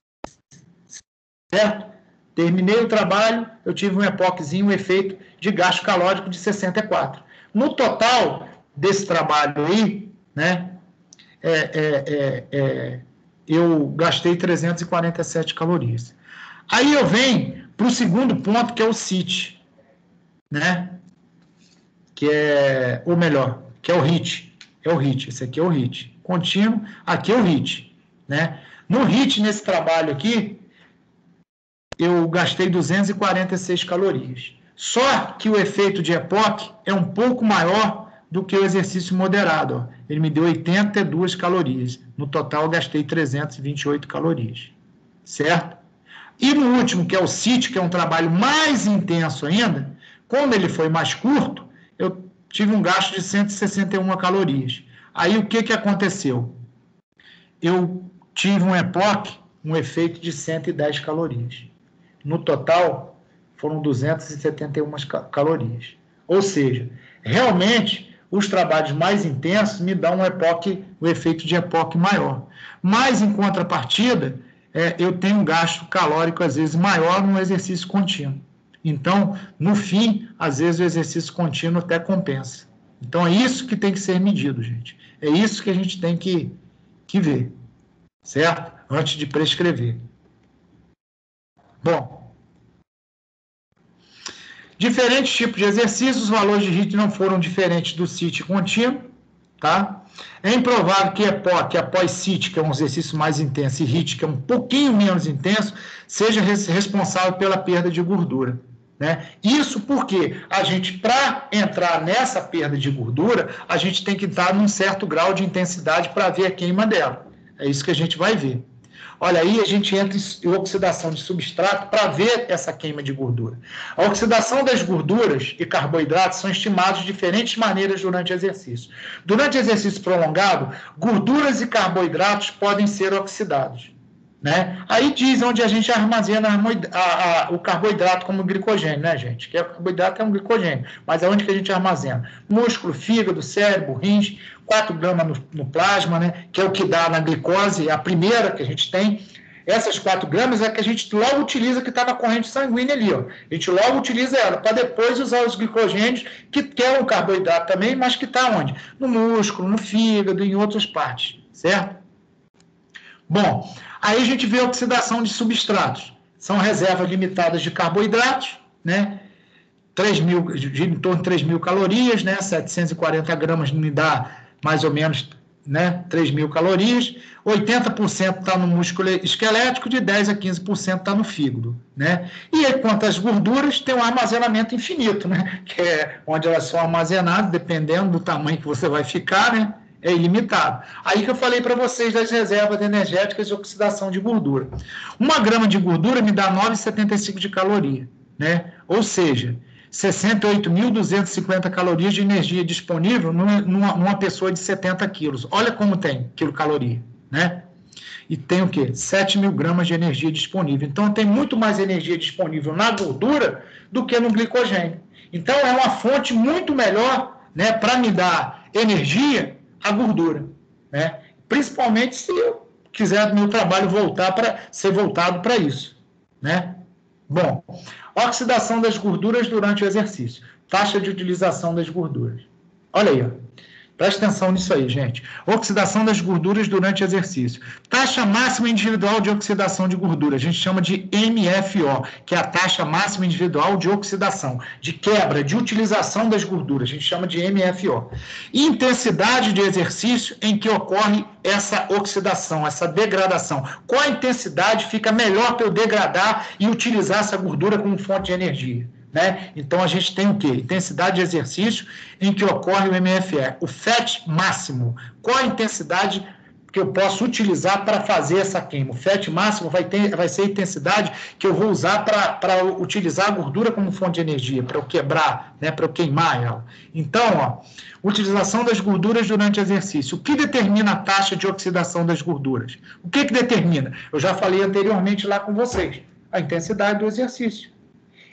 Certo? Terminei o trabalho, eu tive um EPOCzinho, um efeito de gasto calórico de 64. No total desse trabalho aí, né, eu gastei 347 calorias. Aí eu venho para o segundo ponto, que é o CIT, né? Que é, ou melhor, que é o HIIT. É o HIIT, esse aqui é o HIIT. Contínuo, aqui é o HIIT, né? No HIIT, nesse trabalho aqui, eu gastei 246 calorias. Só que o efeito de EPOC é um pouco maior do que o exercício moderado. Ó. Ele me deu 82 calorias. No total, eu gastei 328 calorias. Certo? E no último, que é o CIT, que é um trabalho mais intenso ainda, como ele foi mais curto, eu tive um gasto de 161 calorias. Aí, o que aconteceu? Eu tive um EPOC, um efeito de 110 calorias. No total, foram 271 calorias. Ou seja, realmente, os trabalhos mais intensos me dão um EPOC, o efeito de EPOC maior. Mas, em contrapartida, eu tenho um gasto calórico, às vezes, maior no exercício contínuo. Então, no fim, às vezes, o exercício contínuo até compensa. Então, é isso que tem que ser medido, gente. É isso que a gente tem que ver, certo? Antes de prescrever. Bom, diferentes tipos de exercícios, os valores de HIIT não foram diferentes do CIT contínuo, tá? É improvável que EPOC, após CIT, que é um exercício mais intenso, e HIIT, que é um pouquinho menos intenso, seja responsável pela perda de gordura, né? Isso porque a gente, para entrar nessa perda de gordura, a gente tem que estar num certo grau de intensidade para ver a queima dela. É isso que a gente vai ver. Olha, aí a gente entra em oxidação de substrato para ver essa queima de gordura. A oxidação das gorduras e carboidratos são estimados de diferentes maneiras durante o exercício. Durante o exercício prolongado, gorduras e carboidratos podem ser oxidados, né? Aí diz onde a gente armazena o carboidrato como glicogênio, né, gente? Que o carboidrato é um glicogênio, mas aonde que a gente armazena? Músculo, fígado, cérebro, rins, 4 gramas no plasma, né? Que é o que dá na glicose, a primeira que a gente tem. Essas 4 gramas é que a gente logo utiliza, que está na corrente sanguínea ali, ó. A gente logo utiliza ela, para depois usar os glicogênios, que é um carboidrato também, mas que está onde? No músculo, no fígado, em outras partes, certo? Bom, aí a gente vê a oxidação de substratos. São reservas limitadas de carboidratos, né? Em torno de 3.000 calorias, né? 740 gramas me dá mais ou menos, né? 3.000 calorias. 80% está no músculo esquelético, de 10% a 15% está no fígado, né? E aí, quanto às gorduras, tem um armazenamento infinito, né? Que é onde elas são armazenadas, dependendo do tamanho que você vai ficar, né? É ilimitado. Aí que eu falei para vocês das reservas energéticas de oxidação de gordura. 1 grama de gordura me dá 9,75 de caloria, né? Ou seja, 68.250 calorias de energia disponível numa pessoa de 70 quilos. Olha como tem quilocaloria, né? E tem o quê? 7.000 gramas de energia disponível. Então, tem muito mais energia disponível na gordura do que no glicogênio. Então, é uma fonte muito melhor, né, para me dar energia, a gordura, né? Principalmente se eu quiser meu trabalho ser voltado para isso, né? Bom, oxidação das gorduras durante o exercício, taxa de utilização das gorduras. Olha aí, ó. Presta atenção nisso aí, gente. Oxidação das gorduras durante o exercício. Taxa máxima individual de oxidação de gordura. A gente chama de MFO, que é a taxa máxima individual de oxidação, de quebra, de utilização das gorduras. A gente chama de MFO. Intensidade de exercício em que ocorre essa oxidação, essa degradação. Qual a intensidade fica melhor para eu degradar e utilizar essa gordura como fonte de energia? Né? Então, a gente tem o quê? Intensidade de exercício em que ocorre o MFE. O FAT máximo. Qual a intensidade que eu posso utilizar para fazer essa queima? O FAT máximo vai ser a intensidade que eu vou usar para utilizar a gordura como fonte de energia, para eu quebrar, né? Para eu queimar ela. Então, ó, utilização das gorduras durante o exercício. O que determina a taxa de oxidação das gorduras? O que determina? Eu já falei anteriormente lá com vocês. A intensidade do exercício.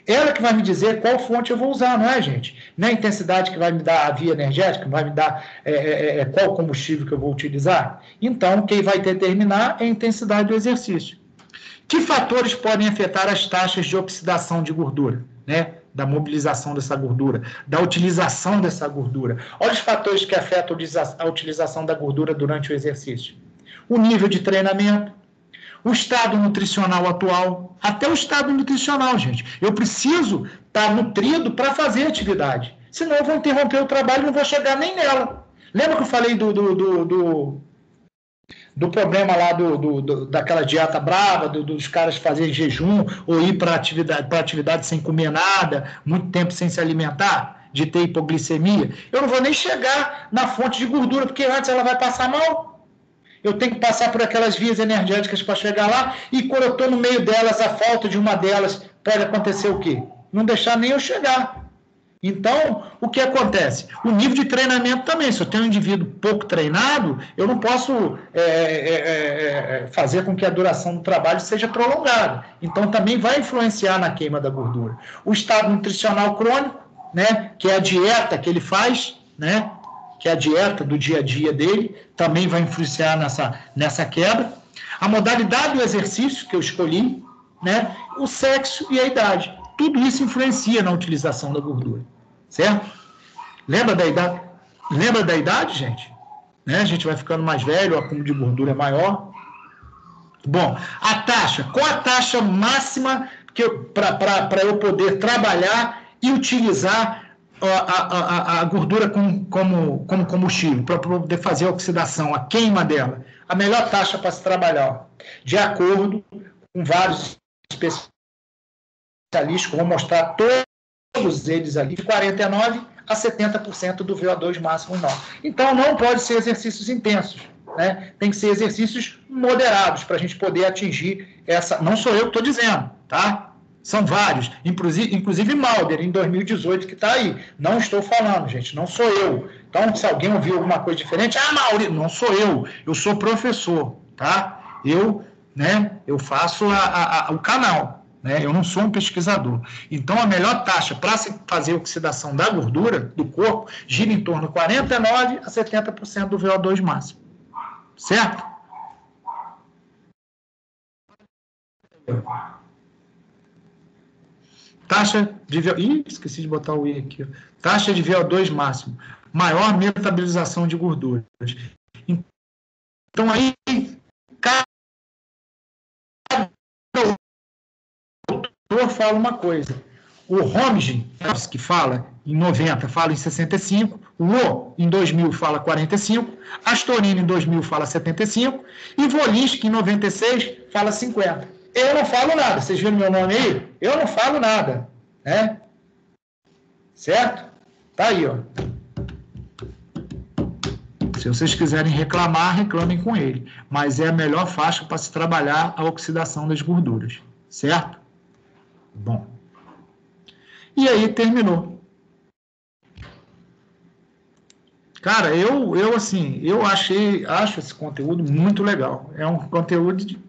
Ela que vai me dizer qual fonte eu vou usar, não é, gente? Não é a intensidade que vai me dar a via energética, vai me dar qual combustível que eu vou utilizar? Então, quem vai determinar é a intensidade do exercício. Que fatores podem afetar as taxas de oxidação de gordura, né? Da mobilização dessa gordura, da utilização dessa gordura? Olha os fatores que afetam a utilização da gordura durante o exercício. O nível de treinamento, o estado nutricional atual, até o estado nutricional, gente. Eu preciso estar nutrido para fazer atividade. Senão eu vou interromper o trabalho e não vou chegar nem nela. Lembra que eu falei do problema lá daquela dieta brava, dos caras fazerem jejum ou ir para atividade sem comer nada, muito tempo sem se alimentar, de ter hipoglicemia? Eu não vou nem chegar na fonte de gordura, porque antes ela vai passar mal. Eu tenho que passar por aquelas vias energéticas para chegar lá, e quando eu estou no meio delas, a falta de uma delas, pode acontecer o quê? Não deixar nem eu chegar. Então, o que acontece? O nível de treinamento também. Se eu tenho um indivíduo pouco treinado, eu não posso fazer com que a duração do trabalho seja prolongada. Então, também vai influenciar na queima da gordura. O estado nutricional crônico, né, que é a dieta que ele faz, né, que é a dieta do dia a dia dele, também vai influenciar nessa quebra. A modalidade do exercício que eu escolhi, né, o sexo e a idade. Tudo isso influencia na utilização da gordura, certo? Lembra da idade? Lembra da idade, gente? Né? A gente vai ficando mais velho, o acúmulo de gordura é maior. Bom, a taxa. Qual a taxa máxima para eu poder trabalhar e utilizar a gordura como combustível, para poder fazer a oxidação, a queima dela? A melhor taxa para se trabalhar, de acordo com vários especialistas, que vão mostrar todos eles ali, de 49% a 70% do VO2 máximo normal. Então, não pode ser exercícios intensos, né? Tem que ser exercícios moderados, para a gente poder atingir essa... Não sou eu que estou dizendo, tá? São vários, inclusive Malder, em 2018, que está aí. Não estou falando, gente, não sou eu. Então, se alguém ouviu alguma coisa diferente, Mauri, não sou eu sou professor, tá? Eu faço o canal, né? Eu não sou um pesquisador. Então, a melhor taxa para se fazer oxidação da gordura do corpo gira em torno de 49% a 70% do VO2 máximo. Certo? Taxa de VO2... esqueci de botar o I aqui. Taxa de VO2 máximo. Maior metabolização de gorduras. Então, aí, cada autor fala uma coisa. O Romgen, que fala em 90, fala em 65. O O, em 2000, fala 45. Astorino, em 2000, fala 75. E Volinsky, em 96, fala 50. Eu não falo nada. Vocês viram meu nome aí? Eu não falo nada. Né? Certo? Tá aí, ó. Se vocês quiserem reclamar, reclamem com ele. Mas é a melhor faixa para se trabalhar a oxidação das gorduras. Certo? Bom. E aí terminou. Cara, eu acho esse conteúdo muito legal. É um conteúdo de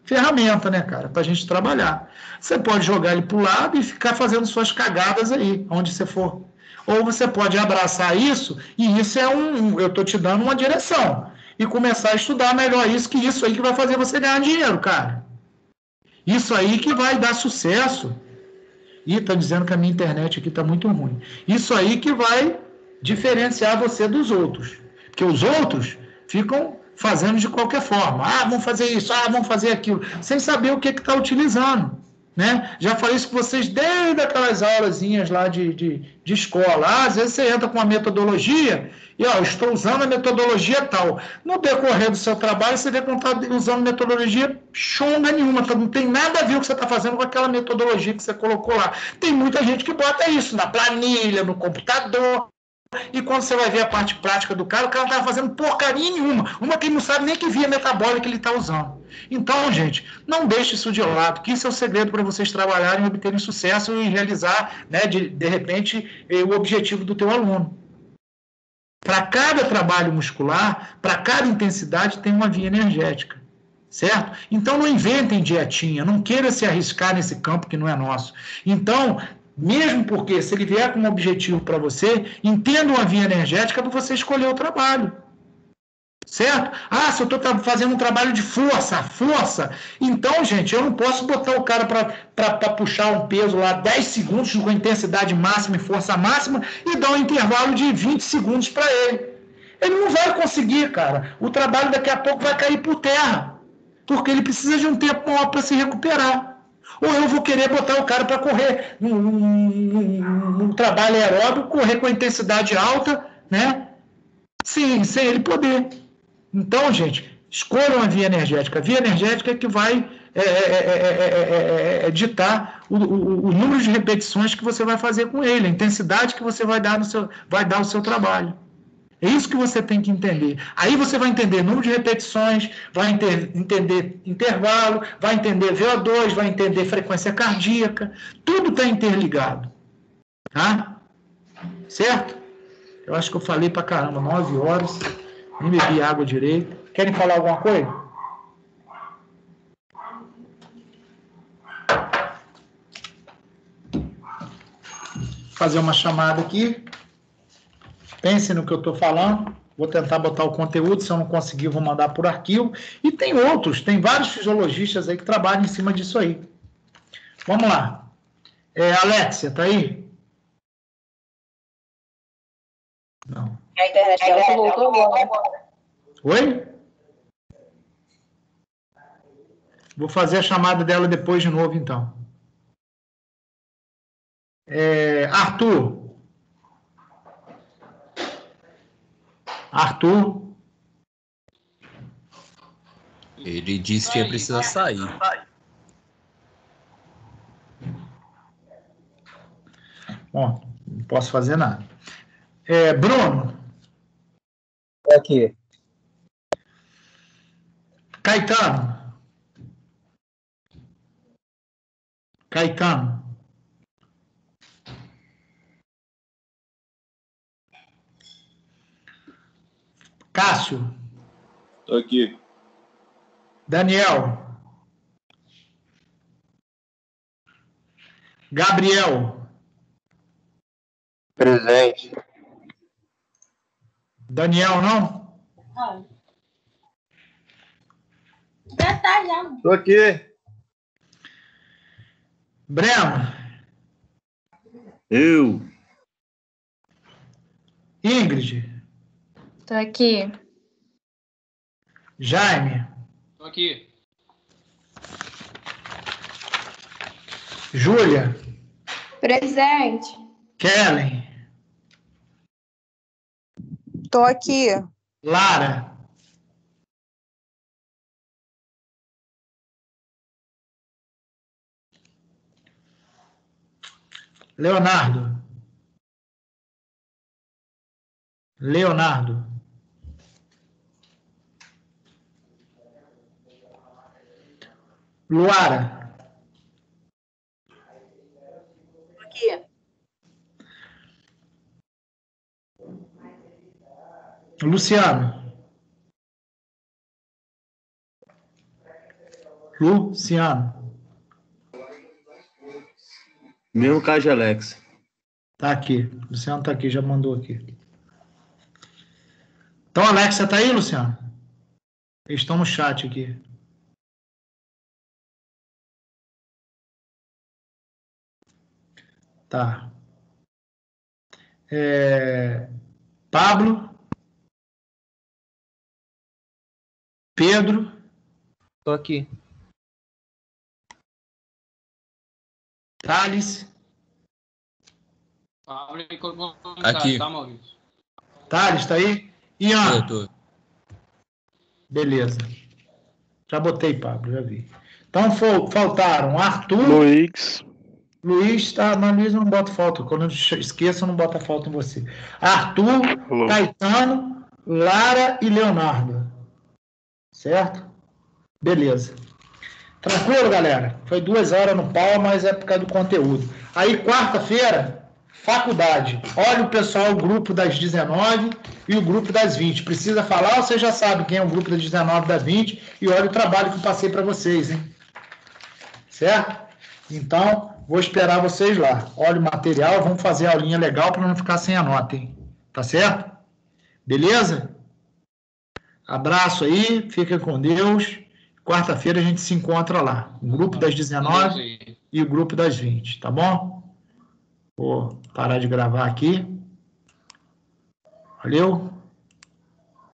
ferramenta, né, cara, para a gente trabalhar. Você pode jogar ele para o lado e ficar fazendo suas cagadas aí, onde você for. Ou você pode abraçar isso, e isso eu estou te dando uma direção. E começar a estudar melhor isso, que isso aí que vai fazer você ganhar dinheiro, cara. Isso aí que vai dar sucesso. Ih, tá dizendo que a minha internet aqui tá muito ruim. Isso aí que vai diferenciar você dos outros. Porque os outros ficam fazendo de qualquer forma. Vamos fazer isso, vamos fazer aquilo, sem saber o que está utilizando. Né? Já falei isso com vocês desde aquelas aulazinhas lá de escola. Às vezes você entra com uma metodologia e, estou usando a metodologia tal. No decorrer do seu trabalho, você vê que não está usando metodologia chonga nenhuma, não tem nada a ver o que você está fazendo com aquela metodologia que você colocou lá. Tem muita gente que bota isso na planilha, no computador, e quando você vai ver a parte prática do cara, o cara não está fazendo porcaria nenhuma. Uma que ele não sabe nem que via metabólica ele está usando. Então, gente, não deixe isso de lado, que isso é o segredo para vocês trabalharem, obterem sucesso e realizar, né, de repente, o objetivo do teu aluno. Para cada trabalho muscular, para cada intensidade, tem uma via energética. certo? Então, não inventem dietinha, não queira se arriscar nesse campo que não é nosso. Então, mesmo porque, se ele vier com um objetivo para você, entenda uma via energética para você escolher o trabalho. Certo? Ah, se eu estou fazendo um trabalho de força. Então, gente, eu não posso botar o cara para puxar um peso lá 10 segundos com intensidade máxima e força máxima e dar um intervalo de 20 segundos para ele. Ele não vai conseguir, cara. O trabalho daqui a pouco vai cair por terra, porque ele precisa de um tempo maior para se recuperar. Ou eu vou querer botar o cara para correr num trabalho aeróbico, correr com a intensidade alta, né? Sem ele poder. Então, gente, escolham a via energética. A via energética é que vai ditar o número de repetições que você vai fazer com ele, a intensidade que você vai dar ao seu trabalho. É isso que você tem que entender. Aí você vai entender número de repetições, vai entender intervalo, vai entender VO2, vai entender frequência cardíaca. Tudo está interligado. Tá? Certo? Eu acho que eu falei pra caramba, 9 horas, nem bebi água direito. Querem falar alguma coisa? Vou fazer uma chamada aqui. Pensem no que eu estou falando. Vou tentar botar o conteúdo. Se eu não conseguir, vou mandar por arquivo. E tem outros, tem vários fisiologistas aí que trabalham em cima disso aí. Vamos lá. Alexia, tá aí? Não. A internet dela voltou agora. Oi? Vou fazer a chamada dela depois de novo, então. Arthur. Ele disse que precisa sair. Bom, não posso fazer nada. Bruno. Aqui. Caetano. Cássio. Tô aqui. Daniel. Gabriel. Presente. Daniel, não? Já tá, já. Tô aqui. Breno. Eu. Ingrid. Tô aqui. Jaime. Tô aqui. Júlia. Presente. Kellen. Tô aqui. Lara. Leonardo. Luara. Aqui. Luciano. Mesmo caso de Alex. Tá aqui. Luciano tá aqui, já mandou aqui. Então, Alexa, tá aí, Luciano? Eles estão no chat aqui. Tá. Pablo. Pedro. Tô aqui. Thales. Aqui. Tá, Maurício? Thales, tá aí? Ian. Tô. Beleza. Já botei, Pablo, já vi. Então, faltaram Arthur. Luiz, tá, mas Luiz eu não boto falta. Quando eu esqueço, eu não boto a falta em você. Arthur, Caetano, Lara e Leonardo. Certo? Beleza. Tranquilo, galera? Foi 2 horas no pau, mas é por causa do conteúdo. Aí, quarta-feira, Faculdade. Olha o pessoal, o grupo das 19 e o grupo das 20. Precisa falar ou você já sabe quem é o grupo das 19 e das 20? E olha o trabalho que eu passei para vocês, hein? Certo? Então, vou esperar vocês lá. Olha o material, vamos fazer a aulinha legal para não ficar sem a nota, hein? Tá certo? Beleza? Abraço aí, fica com Deus. Quarta-feira a gente se encontra lá. O grupo das 19 e o grupo das 20, tá bom? Vou parar de gravar aqui. Valeu.